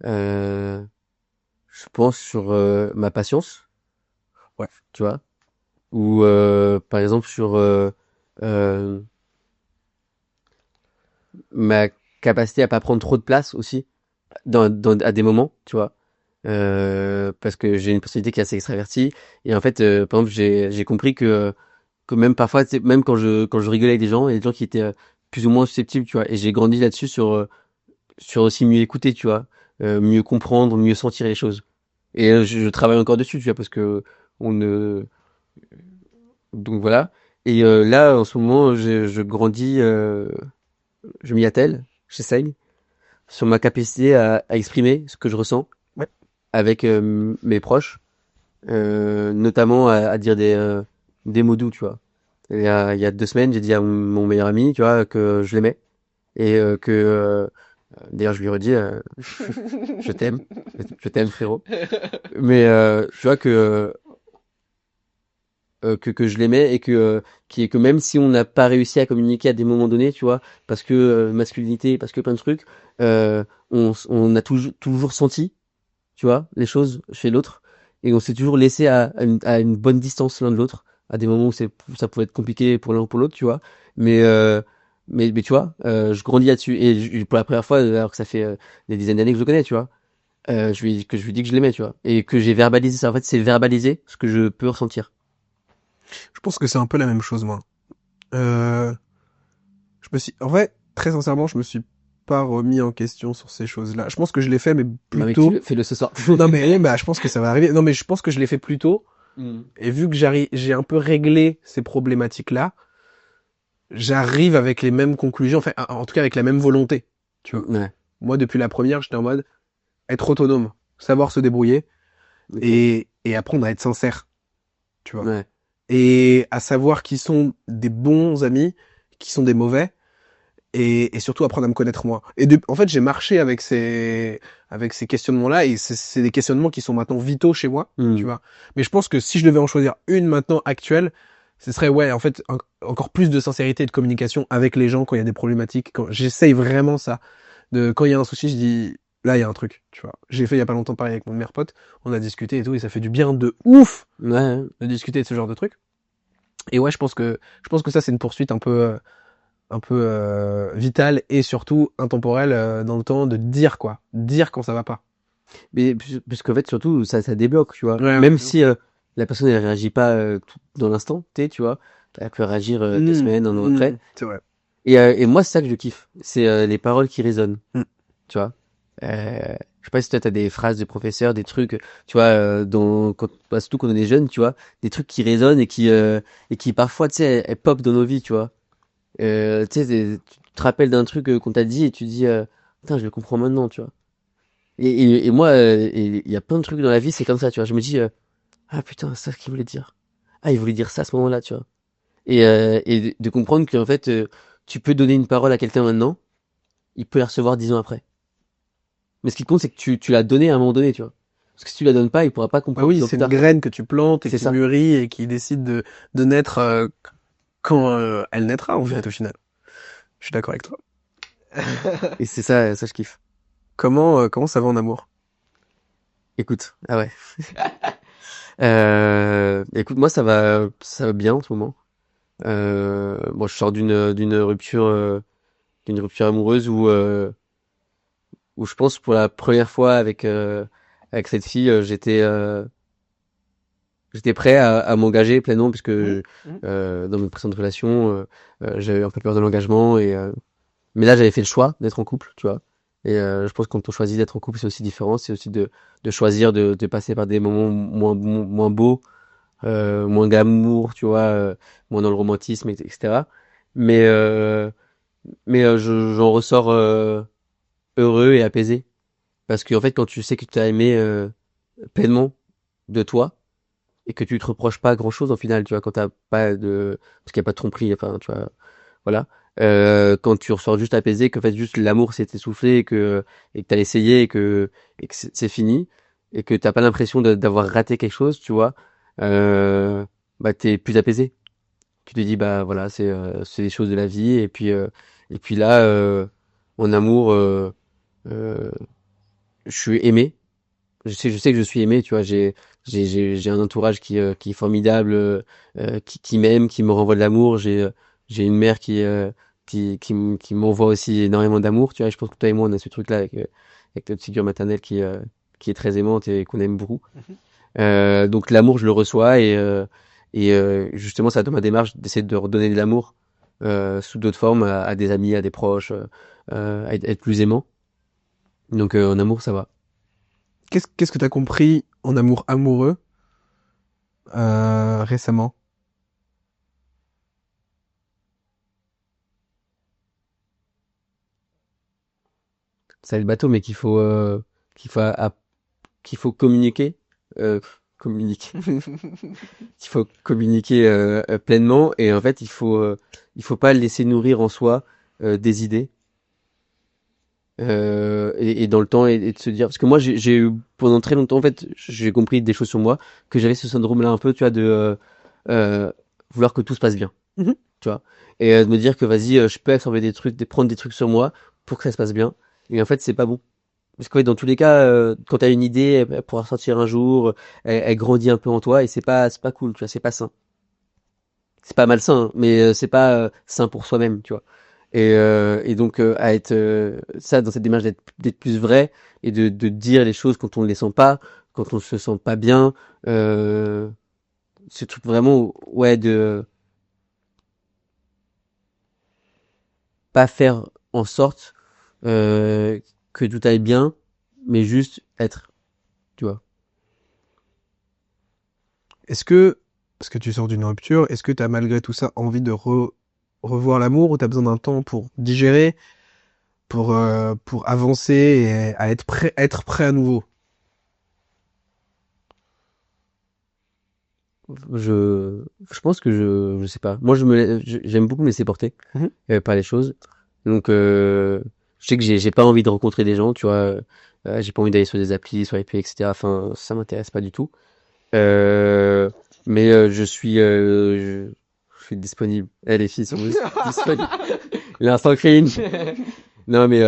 Euh, je pense sur ma patience,
Ouais.
tu vois, ou par exemple sur euh, ma capacité à pas prendre trop de place aussi à des moments, tu vois. parce que j'ai une personnalité qui est assez extravertie. Et en fait, par exemple, j'ai compris que même parfois, tu sais, même quand je rigolais avec des gens, il y a des gens qui étaient plus ou moins susceptibles, tu vois. Et j'ai grandi là-dessus sur aussi mieux écouter, tu vois, mieux comprendre, mieux sentir les choses. Et je travaille encore dessus, tu vois, parce que on ne donc voilà. Et là, en ce moment, je grandis, je m'y attelle, j'essaye, sur ma capacité à exprimer ce que je ressens
Ouais.
avec mes proches, notamment à dire des mots doux, tu vois. Il y a 2 semaines, j'ai dit à mon meilleur ami, tu vois, que je l'aimais et d'ailleurs, je lui redis, je t'aime, je t'aime frérot. Mais tu vois que je l'aimais et que même si on n'a pas réussi à communiquer à des moments donnés, tu vois, parce que masculinité, parce que plein de trucs, on a toujours senti, tu vois, les choses chez l'autre et on s'est toujours laissé à une bonne distance l'un de l'autre, à des moments où ça pouvait être compliqué pour l'un ou pour l'autre, tu vois. Mais mais tu vois, je grandis là-dessus et pour la première fois, alors que ça fait des dizaines d'années que je le connais, tu vois, je lui dis que je l'aimais, tu vois, et que j'ai verbalisé ça. En fait, c'est verbaliser ce que je peux ressentir.
Je pense que c'est un peu la même chose, moi. Euh, en vrai, très sincèrement, je me suis pas remis en question sur ces choses-là. Je pense que je l'ai fait, mais
Bah mec,
plutôt.
fais-le ce soir.
Non, mais bah, je pense que ça va arriver. Non, mais je pense que je l'ai fait plus tôt.
Mm.
Et vu que j'ai un peu réglé ces problématiques-là, j'arrive avec les mêmes conclusions, enfin, en tout cas avec la même volonté. Tu vois.
Ouais,
Moi, depuis la première, j'étais en mode être autonome, savoir se débrouiller
ok.
et apprendre à être sincère. Tu vois.
Ouais.
Et à savoir qui sont des bons amis, qui sont des mauvais, et surtout apprendre à me connaître moi. En fait, j'ai marché avec ces questionnements-là, et c'est des questionnements qui sont maintenant vitaux chez moi, tu
Mm.
vois. Mais je pense que si je devais en choisir une maintenant actuelle, ce serait, ouais, en fait, encore plus de sincérité et de communication avec les gens quand il y a des problématiques. J'essaye vraiment ça. Quand il y a un souci, je dis, là, il y a un truc, tu vois. J'ai fait il y a pas longtemps pareil avec mon meilleur pote, on a discuté et tout, et ça fait du bien de ouf
Ouais.
de discuter de ce genre de trucs. Et ouais, je pense que ça, c'est une poursuite un peu vitale et surtout intemporelle dans le temps de dire quoi. Dire quand ça va pas.
Mais puisqu'en fait, surtout, ça débloque, tu vois.
Ouais, ouais,
Même
de
si
ouf.
la personne elle réagit pas dans l'instant, tu vois, elle peut réagir 2 semaines, un an après.
C'est vrai.
Et moi, c'est ça que je kiffe. C'est les paroles qui résonnent,
Mm.
tu vois. Je sais pas si toi, t'as des phrases de professeurs, des trucs, tu vois, surtout quand on est jeune, tu vois, des trucs qui résonnent et qui parfois, tu sais, elles pop dans nos vies, tu vois. Tu sais, tu te rappelles d'un truc qu'on t'a dit et tu dis, putain, je le comprends maintenant, tu vois. Et moi, il y a plein de trucs dans la vie, c'est comme ça, tu vois. Je me dis, ah putain, c'est ça qu'il voulait dire. Ah, il voulait dire ça à ce moment-là, tu vois. Et de comprendre qu'en fait, tu peux donner une parole à quelqu'un maintenant, il peut la recevoir 10 ans après. Mais ce qui compte, c'est que tu l'as donné à un moment donné, tu vois. Parce que si tu la donnes pas, il pourra pas
Bah
comprendre
oui,
10 ans
c'est
plus
une
tard.
graine que tu plantes et
C'est
qui
ça.
mûrit et qui décide de naître quand elle naîtra en fait
Ouais.
au final. Je suis d'accord avec toi.
Et c'est ça, ça je kiffe.
Comment ça va en amour?
Écoute, ah ouais. Écoute, moi ça va bien en ce moment. Bon, je sors d'une rupture amoureuse où je pense pour la première fois avec cette fille, j'étais prêt à m'engager pleinement puisque
Mm, mm.
dans mes précédentes relations, j'avais un peu peur de l'engagement mais là j'avais fait le choix d'être en couple, tu vois. Et je pense que quand on choisit d'être en couple, c'est aussi différent, c'est aussi de choisir de passer par des moments moins beaux, moins glamour, tu vois, moins dans le romantisme, etc. Mais j'en ressors heureux et apaisé. Parce qu'en fait, quand tu sais que tu as aimé pleinement de toi et que tu te reproches pas grand-chose au final, tu vois, quand t'as pas de... Parce qu'il n'y a pas de tromperie, enfin, tu vois, voilà. Quand tu ressors juste apaisé, qu'en fait, juste l'amour s'est essoufflé et que t'as essayé et que c'est fini et que t'as pas l'impression d'avoir raté quelque chose, tu vois, bah, t'es plus apaisé. Tu te dis, bah, voilà, c'est les choses de la vie et puis là, mon amour, euh, je suis aimé. Je sais que je suis aimé, tu vois. J'ai un entourage qui est formidable, qui m'aime, qui me renvoie de l'amour. J'ai une mère qui m'envoie aussi énormément d'amour, tu vois. Je pense que toi et moi, on a ce truc-là avec notre figure maternelle qui qui est très aimante et qu'on aime beaucoup.
Mhm.
Donc l'amour, je le reçois et justement, ça dans ma démarche d'essayer de redonner de l'amour sous d'autres formes à des amis, à des proches, à être plus aimant. Donc en amour, ça va.
Qu'est-ce que t'as compris en amour amoureux récemment?
Ça le bateau, mais qu'il faut qu'il faut communiquer, euh, communiquer, qu'il faut communiquer pleinement et en fait il faut pas laisser nourrir en soi des idées et dans le temps et de se dire parce que moi j'ai eu pendant très longtemps en fait j'ai compris des choses sur moi que j'avais ce syndrome-là un peu tu vois de euh, vouloir que tout se passe bien
Mhm.
tu vois et de me dire que vas-y je peux absorber des trucs prendre des trucs sur moi pour que ça se passe bien et en fait c'est pas bon parce que ouais, dans tous les cas quand t'as une idée elle pourra sortir un jour elle grandit un peu en toi et c'est pas cool tu vois c'est pas sain c'est pas malsain hein, mais c'est pas sain pour soi-même tu vois et donc à être ça dans cette démarche d'être plus vrai et de dire les choses quand on ne les sent pas quand on se sent pas bien euh, ce truc vraiment ouais de pas faire en sorte euh, que tout aille bien mais juste être tu vois.
Est-ce que, parce que tu sors d'une rupture, est-ce que t'as malgré tout ça envie de revoir l'amour ou t'as besoin d'un temps pour digérer, pour avancer et à être prêt à nouveau?
Je pense que je sais pas moi j'aime beaucoup me laisser porter
Mhm.
par les choses donc je sais que j'ai pas envie de rencontrer des gens tu vois j'ai pas envie d'aller sur des applis sur IP etc enfin ça m'intéresse pas du tout euh, mais je suis disponible les filles sont disponibles l'instant cringe non mais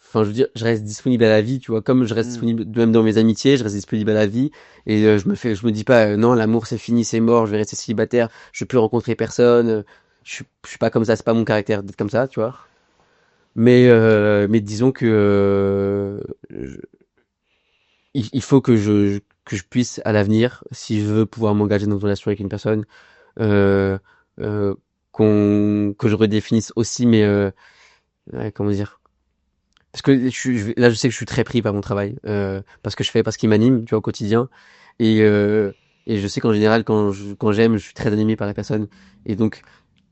enfin je veux dire je reste disponible à la vie tu vois comme je reste
Mm.
disponible même dans mes amitiés je reste disponible à la vie et je me dis pas non l'amour c'est fini c'est mort je vais rester célibataire je vais plus rencontrer personne je suis pas comme ça c'est pas mon caractère d'être comme ça tu vois mais disons que il faut que je puisse à l'avenir si je veux pouvoir m'engager dans une relation avec une personne euh, euh, que je redéfinisse aussi mais ouais, comment dire parce que là, je sais que je suis très pris par mon travail, parce que je fais, parce qu'il m'anime, tu vois, au quotidien. Et, euh, et je sais qu'en général, quand j'aime, je suis très animé par la personne. Et donc,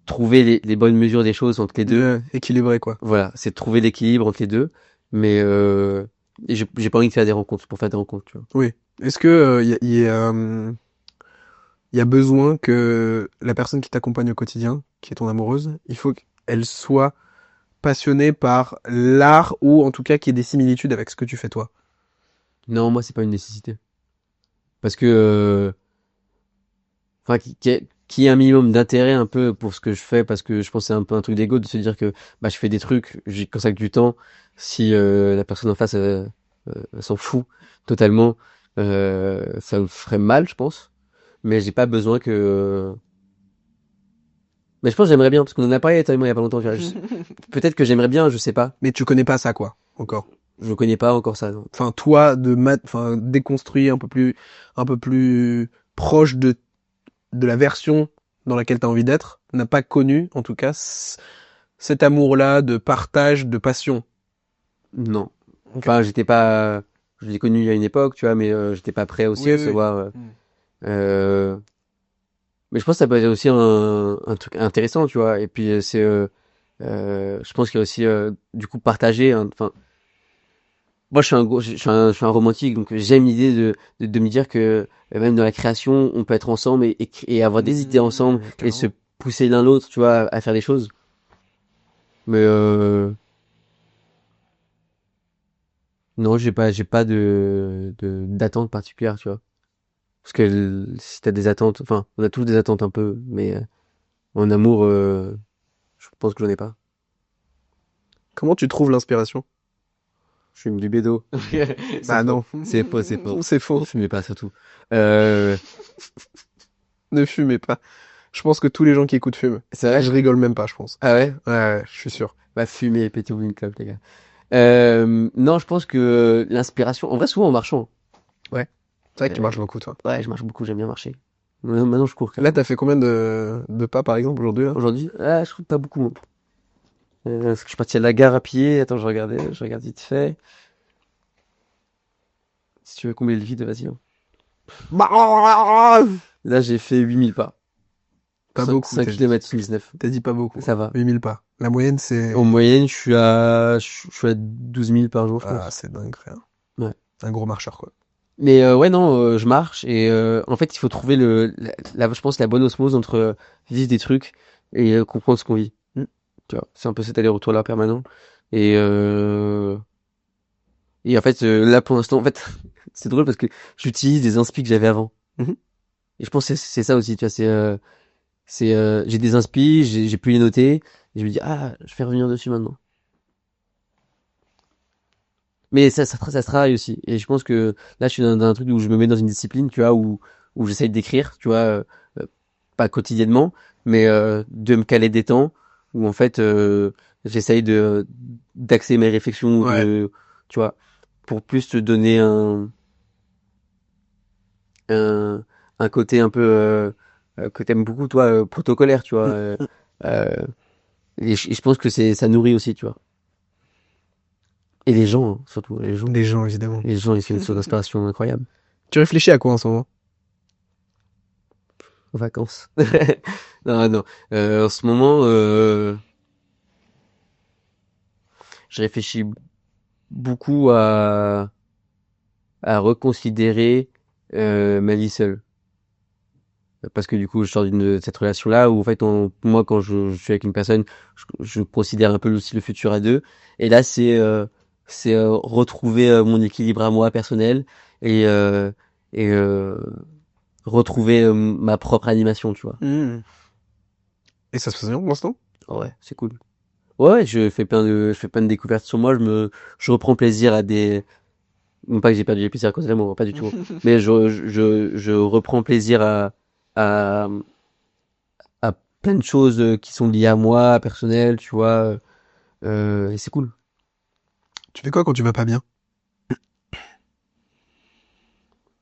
trouver les bonnes mesures des choses entre les deux,
Équilibré, quoi.
voilà, c'est de trouver l'équilibre entre les deux. Mais et j'ai pas envie de faire des rencontres pour faire des rencontres, tu vois.
Oui. Est-ce que il y a besoin que la personne qui t'accompagne au quotidien, qui est ton amoureuse, il faut qu'elle soit passionnée par l'art ou en tout cas qu'il y ait des similitudes avec ce que tu fais toi?
Non, moi, c'est pas une nécessité. Parce que, enfin, qui ait un minimum d'intérêt un peu pour ce que je fais, parce que je pense que c'est un peu un truc d'ego de se dire que bah, je fais des trucs, j'y consacre du temps. Si la personne en face s'en fout totalement, ça me ferait mal, je pense. Mais j'ai pas besoin que. Mais je pense que j'aimerais bien, parce qu'on en a parlé toi et moi il y a pas longtemps. Peut-être que j'aimerais bien, je sais pas.
Mais tu connais pas ça, quoi, encore.
Je connais pas encore ça. Non.
Enfin, toi, enfin, déconstruire un peu plus proche de la version dans laquelle tu as envie d'être, n'a pas connu, en tout cas, cet amour-là de partage, de passion.
Non.
Ok.
Enfin, j'étais pas. Je l'ai connu il y a une époque, tu vois, mais j'étais pas prêt aussi
Oui,
à
oui.
recevoir.
Hmm.
Euh, Mais je pense que ça peut être aussi un truc intéressant, tu vois. Et puis je pense qu'il y a aussi du coup partager. Hein. Enfin, moi je suis je suis un romantique, donc j'aime l'idée de me dire que même dans la création, on peut être ensemble et avoir des idées ensemble et se
Carrément.
pousser l'un l'autre, tu vois, à faire des choses. Mais non, j'ai pas d'attente particulière, tu vois. Parce que si t'as des attentes, enfin, on a tous des attentes un peu, mais en amour, je pense que j'en ai pas.
Comment tu trouves l'inspiration?
Je fume du bédo. C'est
Bah
faux.
non.
C'est faux, c'est faux.
C'est faux.
Fumez pas surtout. Euh,
Ne fumez pas. Je pense que tous les gens qui écoutent fument.
c'est
Je
vrai?
rigole même pas, je pense.
Ah ouais?
Ouais, ouais, je suis sûr.
Bah fumez et pétez-vous une clope, les gars. Non, je pense que l'inspiration, en vrai, souvent en marchant.
Ouais. C'est vrai que tu
Euh,
marches beaucoup, toi.
ouais, je marche beaucoup, j'aime bien marcher. Maintenant, je cours
Là,
carrément.
t'as fait combien de pas, par exemple, aujourd'hui, là?
Aujourd'hui, je trouve pas beaucoup, moi. Parce que je suis parti à la gare à pied. Attends, je regarde vite fait. Si tu veux combler le vide, vas-y, hein. Là, j'ai fait 8000 pas.
Pas beaucoup,
5
t'as dit.
km 19.
T'as dit pas beaucoup,
Ça
hein.
va.
8000 pas. La moyenne,
En
c'est...
moyenne, je suis à 12 000 par jour, je
Ah,
pense.
c'est dingue, frère.
Ouais.
Un gros marcheur, quoi.
Mais ouais, non, je marche et en fait, il faut trouver je pense, la bonne osmose entre vivre des trucs et comprendre ce qu'on vit. Tu vois, c'est un peu cet aller-retour là permanent. Et et en fait, là pour l'instant, en fait, c'est drôle parce que j'utilise des inspi que j'avais avant.
Mhm.
Et je pense que c'est ça aussi, tu vois, j'ai des inspi, j'ai pu les noter et je me dis je vais revenir dessus maintenant. Mais ça se travaille aussi. Et je pense que là, je suis dans un truc où je me mets dans une discipline, tu vois, où j'essaye d'écrire, tu vois, euh, pas quotidiennement, mais de me caler des temps où en fait, j'essaye d'axer mes réflexions,
Ouais.
tu vois, pour plus te donner un, un côté un peu que t'aimes beaucoup, toi, protocolaire, tu vois.
Mm.
Euh, et je pense que ça nourrit aussi, tu vois. Et les gens, hein, surtout les gens.
Des gens, évidemment.
Les gens, ils sont une source d'inspiration incroyable.
Tu réfléchis à quoi en ce moment?
Aux vacances. Non, non. En ce moment, je réfléchis beaucoup à reconsidérer ma vie seule. Parce que du coup, je sors de cette relation-là où en fait, moi, quand je suis avec une personne, je considère un peu aussi le futur à deux. Et là, c'est retrouver mon équilibre à moi personnel et et retrouver ma propre animation, tu vois.
Mm. Et ça se passe bien pour l'instant?
Ouais, c'est cool. Ouais, je fais plein de découvertes sur moi. Je reprends plaisir à non pas que j'ai perdu les plaisirs à cause de l'amour, pas du tout. Mais je reprends plaisir à, à plein de choses qui sont liées à moi, personnelles, tu vois. Et c'est cool.
Tu fais quoi quand tu vas pas bien?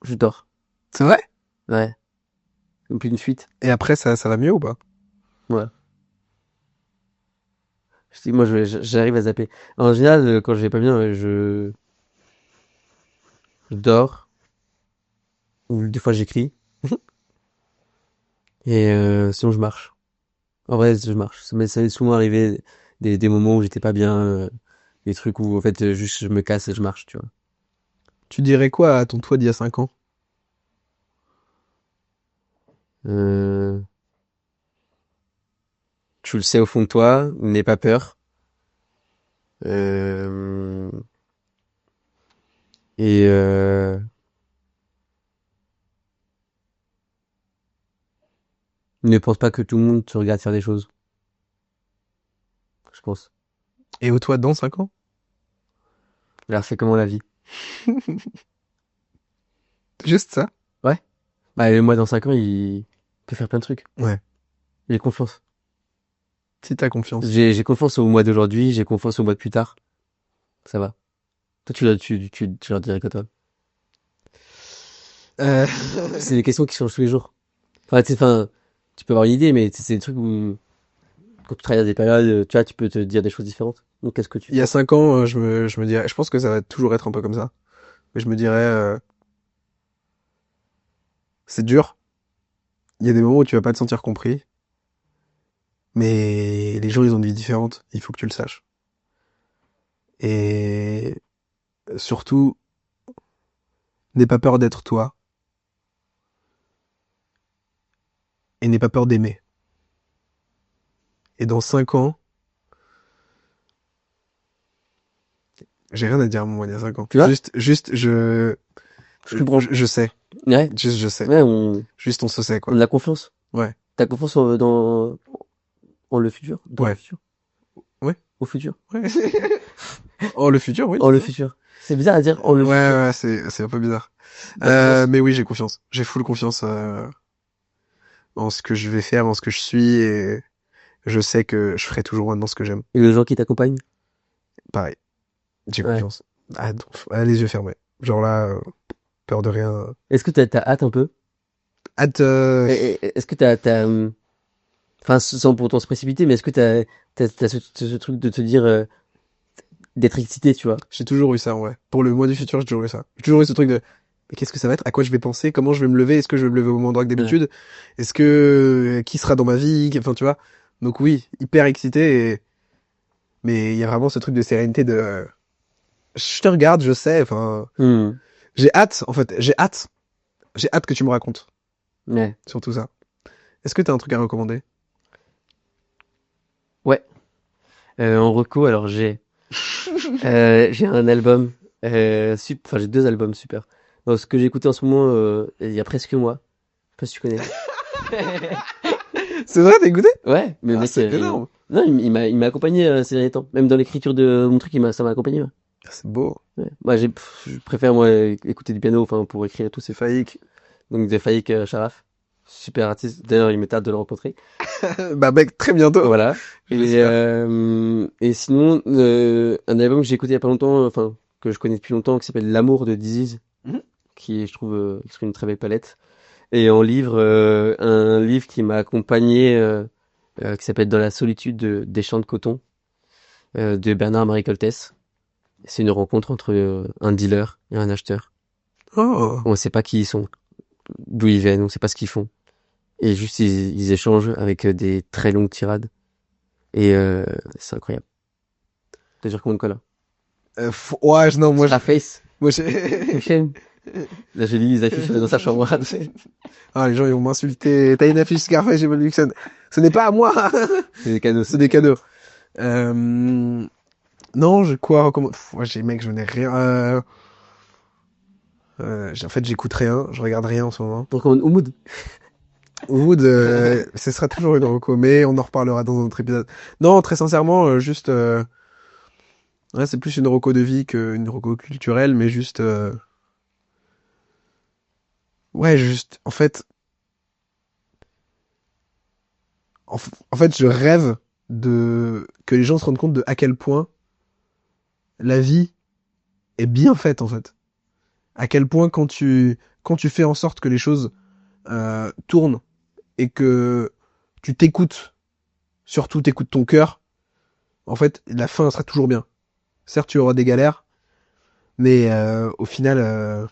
Je dors.
C'est vrai?
Ouais. Comme plus une suite.
Et après, ça va mieux ou pas?
Ouais. Je dis, moi, j'arrive à zapper. En général, quand je vais pas bien, je dors. Ou des fois, j'écris. Et sinon, je marche. En vrai, je marche. Ça m'est souvent arrivé des moments où j'étais pas bien. Des trucs où, en fait, juste, je me casse et je marche, tu vois.
Tu dirais quoi à ton toi d'il y a 5 ans?
Euh, Tu le sais au fond de toi, n'aie pas peur. Euh, et ne pense pas que tout le monde te regarde faire des choses, je pense.
Et au toi dans 5 ans?
Alors, c'est comment la vie?
Juste ça?
Ouais. Bah, moi, dans 5 ans, il peut faire plein de trucs.
Ouais.
J'ai confiance.
Si t'as confiance.
J'ai confiance au mois d'aujourd'hui, j'ai confiance au mois de plus tard. Ça va. Toi, tu leur dirais quoi, toi?
Euh...
C'est des questions qui changent tous les jours. Enfin, tu peux avoir une idée, mais c'est des trucs où, quand tu traverses des périodes, tu vois, tu peux te dire des choses différentes. Donc, qu'est-ce que tu
Il y a
ferais?
5 ans, je me dirais, je pense que ça va toujours être un peu comme ça. Mais je me dirais, c'est dur. Il y a des moments où tu vas pas te sentir compris. Mais les gens, ils ont une vie différente. Il faut que tu le saches. Et surtout, n'aie pas peur d'être toi. Et n'aie pas peur d'aimer. Et dans 5 ans, j'ai rien à dire, moi, il y a 5 ans.
Tu vois?
Juste,
Je comprends.
je sais.
Ouais.
Juste, je sais.
Ouais,
Juste, on se sait,
on
quoi.
a confiance.
Ouais.
T'as confiance en le futur? Dans le
Ouais.
futur?
Ouais.
Au futur?
Ouais. Oh, le futur, oui,
En
c'est
le
ça.
futur. C'est bizarre à dire en le
Ouais,
futur.
ouais, c'est un peu bizarre.
T'as confiance?
Mais oui, j'ai confiance. J'ai full confiance en ce que je vais faire, en ce que je suis, et je sais que je ferai toujours maintenant ce que j'aime.
Et les gens qui t'accompagnent?
Pareil, j'ai
Ouais.
confiance. Ah, donc, ah, les yeux fermés. Genre là, peur de rien.
Est-ce que t'as hâte un peu?
Hâte,
Est-ce que enfin, sans pour autant se précipiter, mais est-ce que t'as ce truc de te dire, d'être excité, tu vois?
j'ai toujours eu ça, ouais. Pour le mois du futur, j'ai toujours eu ça. J'ai toujours eu ce truc de, mais qu'est-ce que ça va être? À quoi je vais penser? Comment je vais me lever? Est-ce que je vais me lever au même endroit que
Ouais.
d'habitude? Est-ce que, qui sera dans ma vie? Enfin, tu vois. Donc oui, hyper excité mais il y a vraiment ce truc de sérénité de, je te regarde, je sais, enfin,
Hmm.
j'ai hâte, en fait, j'ai hâte. J'ai hâte que tu me racontes
Ouais.
sur tout ça. Est-ce que t'as un truc à recommander?
Ouais. En reco, alors j'ai un album, enfin j'ai 2 albums super. Donc, ce que j'ai écouté en ce moment, il y a presque moi. Je sais pas si tu connais.
C'est vrai, t'as écouté?
Ouais, mais
Ah,
mec,
c'est énorme.
non, il m'a accompagné ces derniers temps. Même dans l'écriture de mon truc, ça m'a accompagné. Ouais.
Ah, c'est beau.
Ouais. Moi, je préfère moi écouter du piano, enfin pour écrire tout, c'est Faïk. Donc de Faïk Sharaf, super artiste. D'ailleurs, il m'est hâte de le rencontrer.
Bah, mec, très bientôt.
Voilà.
J'espère.
Et sinon, un album que j'ai écouté il y a pas longtemps, enfin que je connais depuis longtemps, qui s'appelle L'amour de Disease,
Mhm.
qui est, je trouve, qui serait une très belle palette. Et en livre, un livre qui m'a accompagné, qui s'appelle Dans la solitude des champs de coton, de Bernard-Marie Coltès. C'est une rencontre entre un dealer et un acheteur.
Oh.
On ne sait pas qui ils sont, d'où ils viennent, on ne sait pas ce qu'ils font. Et juste, ils échangent avec des très longues tirades. Et c'est incroyable. T'as dire combien de colla?
Ouais, non,
Scarface,
moi, j'ai,
Hussein. Là, j'ai lu les affiches dans sa chambre.
ah, les gens, ils vont m'insulter. T'as une affiche Scarface chez Luxon. Ce n'est pas à moi.
C'est des cadeaux,
C'est
ça.
des cadeaux. Non, j'ai quoi recommander? Ouais, mec, je n'ai rien. En fait, j'écoute rien, je regarde rien en ce moment.
Pour qu'on Oumoud.
Wood, ce sera toujours une reco, mais on en reparlera dans un autre épisode. Non, très sincèrement, juste, ouais, c'est plus une reco de vie qu'une reco culturelle, mais juste, ouais, juste, en fait, je rêve de que les gens se rendent compte de à quel point la vie est bien faite, en fait. À quel point quand tu fais en sorte que les choses tournent et que tu t'écoutes, surtout t'écoutes ton cœur, en fait, la fin sera toujours bien. Certes, tu auras des galères, mais au final,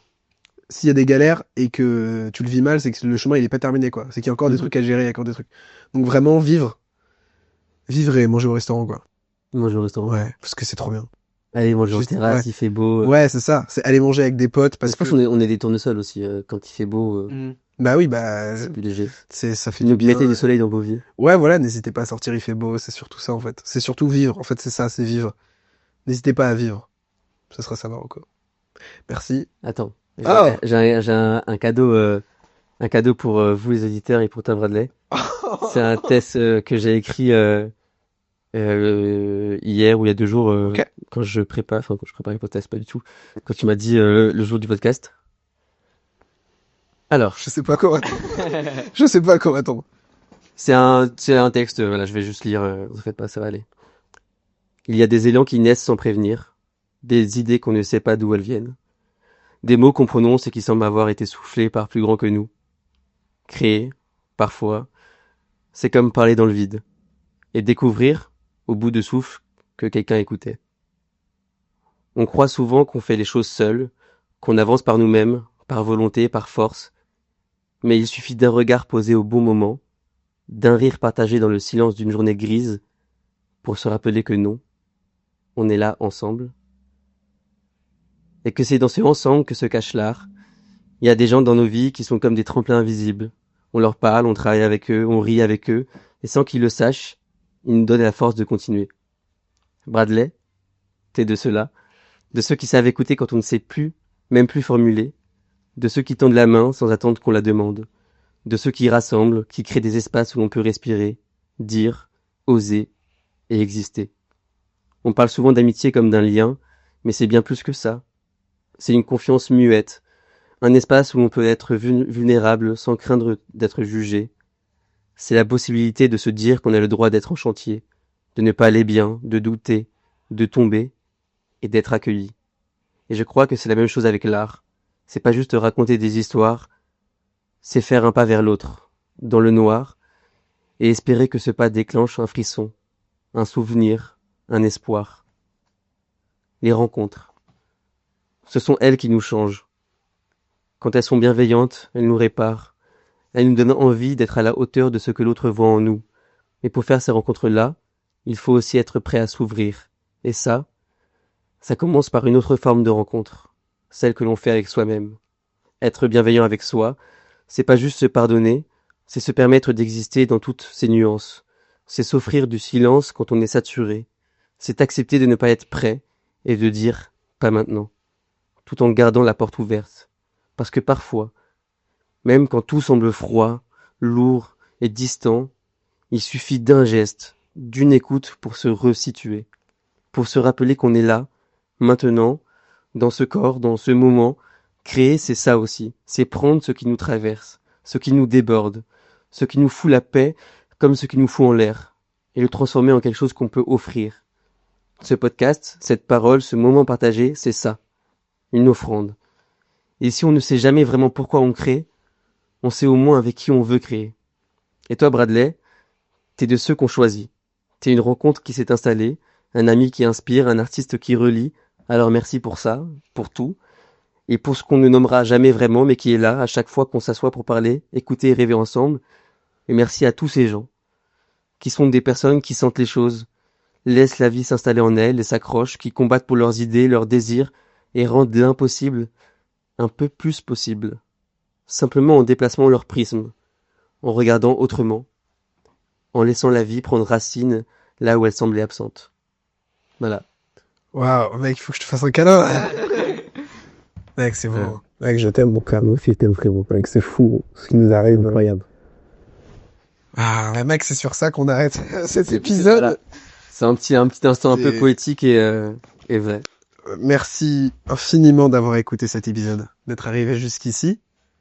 s'il y a des galères et que tu le vis mal, c'est que le chemin il est pas terminé quoi. C'est qu'il y a encore des
Mhm.
trucs à gérer, il y a encore des trucs. Donc vraiment vivre et manger au restaurant quoi.
Manger au restaurant.
Ouais, parce que c'est trop bien.
Allez, manger en
Juste ouais,
terrasse, il fait beau.
ouais c'est ça. C'est aller manger avec des potes
Mais
parce
je pense
que
qu'on est des tournesols aussi. Quand il fait beau,
Mhm. Bah oui bah
c'est plus léger.
c'est ça fait du
Donc mettez du
bien.
soleil dans vos vies.
Ouais voilà, n'hésitez pas à sortir, il fait beau. C'est surtout ça en fait. C'est surtout vivre. En fait c'est ça, c'est vivre. N'hésitez pas à vivre. Ce sera ça Marocco. Merci.
Attends,
Oh.
un cadeau pour vous les auditeurs et pour toi Bradley. C'est un test que j'ai écrit hier ou il y a 2 jours
Ok.
quand je préparais le podcast, pas du tout. Quand tu m'as dit le jour du podcast. Alors,
Je sais pas comment attendre. Je sais pas comment attendre.
c'est un texte. Voilà, je vais juste lire. Vous en faites pas, ça va aller. Il y a des élans qui naissent sans prévenir, des idées qu'on ne sait pas d'où elles viennent, des mots qu'on prononce et qui semblent avoir été soufflés par plus grand que nous, créés, parfois. C'est comme parler dans le vide et découvrir, au bout de souffle, que quelqu'un écoutait. On croit souvent qu'on fait les choses seuls, qu'on avance par nous-mêmes, par volonté, par force, mais il suffit d'un regard posé au bon moment, d'un rire partagé dans le silence d'une journée grise, pour se rappeler que non, on est là ensemble, et que c'est dans ce ensemble que se cache l'art. Il y a des gens dans nos vies qui sont comme des tremplins invisibles. On leur parle, on travaille avec eux, on rit avec eux, et sans qu'ils le sachent, ils nous donnent la force de continuer. Bradley, t'es de ceux-là, de ceux qui savent écouter quand on ne sait plus, même plus formuler, de ceux qui tendent la main sans attendre qu'on la demande, de ceux qui rassemblent, qui créent des espaces où l'on peut respirer, dire, oser et exister. On parle souvent d'amitié comme d'un lien, mais c'est bien plus que ça. C'est une confiance muette, un espace où l'on peut être vulnérable sans craindre d'être jugé. C'est la possibilité de se dire qu'on a le droit d'être en chantier, de ne pas aller bien, de douter, de tomber et d'être accueilli. Et je crois que c'est la même chose avec l'art. C'est pas juste raconter des histoires, c'est faire un pas vers l'autre, dans le noir, et espérer que ce pas déclenche un frisson, un souvenir, un espoir. Les rencontres. Ce sont elles qui nous changent. Quand elles sont bienveillantes, elles nous réparent. Elles nous donnent envie d'être à la hauteur de ce que l'autre voit en nous. Mais pour faire ces rencontres-là, il faut aussi être prêt à s'ouvrir. Et ça commence par une autre forme de rencontre, celle que l'on fait avec soi-même. Être bienveillant avec soi, c'est pas juste se pardonner, c'est se permettre d'exister dans toutes ses nuances. C'est s'offrir du silence quand on est saturé. C'est accepter de ne pas être prêt et de dire pas maintenant, tout en gardant la porte ouverte. Parce que parfois, même quand tout semble froid, lourd et distant, il suffit d'un geste, d'une écoute pour se resituer, pour se rappeler qu'on est là, maintenant, dans ce corps, dans ce moment. Créer, c'est ça aussi, c'est prendre ce qui nous traverse, ce qui nous déborde, ce qui nous fout la paix comme ce qui nous fout en l'air, et le transformer en quelque chose qu'on peut offrir. Ce podcast, cette parole, ce moment partagé, c'est ça, une offrande. Et si on ne sait jamais vraiment pourquoi on crée, on sait au moins avec qui on veut créer. Et toi, Bradley, t'es de ceux qu'on choisit. T'es une rencontre qui s'est installée, un ami qui inspire, un artiste qui relie. Alors merci pour ça, pour tout, et pour ce qu'on ne nommera jamais vraiment, mais qui est là à chaque fois qu'on s'assoit pour parler, écouter et rêver ensemble. Et merci à tous ces gens, qui sont des personnes qui sentent les choses, laissent la vie s'installer en elles et s'accrochent, qui combattent pour leurs idées, leurs désirs, et rendent l'impossible un peu plus possible. Simplement en déplaçant leur prisme, en regardant autrement, en laissant la vie prendre racine là où elle semblait absente. Voilà.
Waouh, mec, il faut que je te fasse un câlin. Mec, c'est
Ouais.
beau. Mec, je t'aime, mon cœur. Moi aussi, je t'aime, frérot. Mec, c'est fou ce qui nous arrive. Incroyable. Ah, mais mec, c'est sur ça qu'on arrête cet épisode.
Voilà. C'est un petit instant un peu
Et-
poétique et vrai.
Merci infiniment d'avoir écouté cet épisode, d'être arrivé jusqu'ici.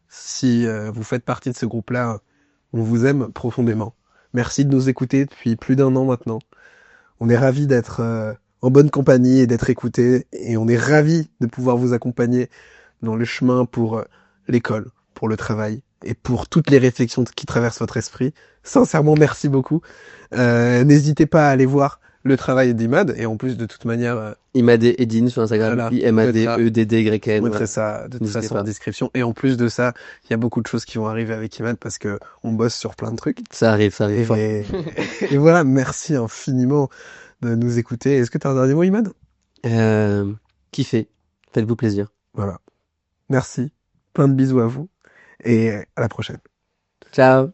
Si vous faites partie de ce groupe-là, on vous aime profondément. Merci de nous écouter depuis plus d'un an maintenant. On est ravis d'être en bonne compagnie et d'être écoutés. Et on est ravis de pouvoir vous accompagner dans le chemin pour l'école, pour le travail et pour toutes les réflexions qui traversent votre esprit. Sincèrement, merci beaucoup. N'hésitez pas à aller voir le travail d'Imad. Et en plus, de toute manière,
Imad Edin sur Instagram,
voilà,
IMADEDDYN.
on mettrait
Voilà.
ça de toute
N'hésitez
façon
pas.
en description. Et en plus de ça, il y a beaucoup de choses qui vont arriver avec Imad parce que on bosse sur plein de trucs.
Ça arrive fort.
Et voilà, merci infiniment de nous écouter. Est-ce que tu as un dernier mot, Imad?
Kiffez. Faites-vous plaisir.
Voilà. Merci. Plein de bisous à vous. Et à la prochaine.
Ciao.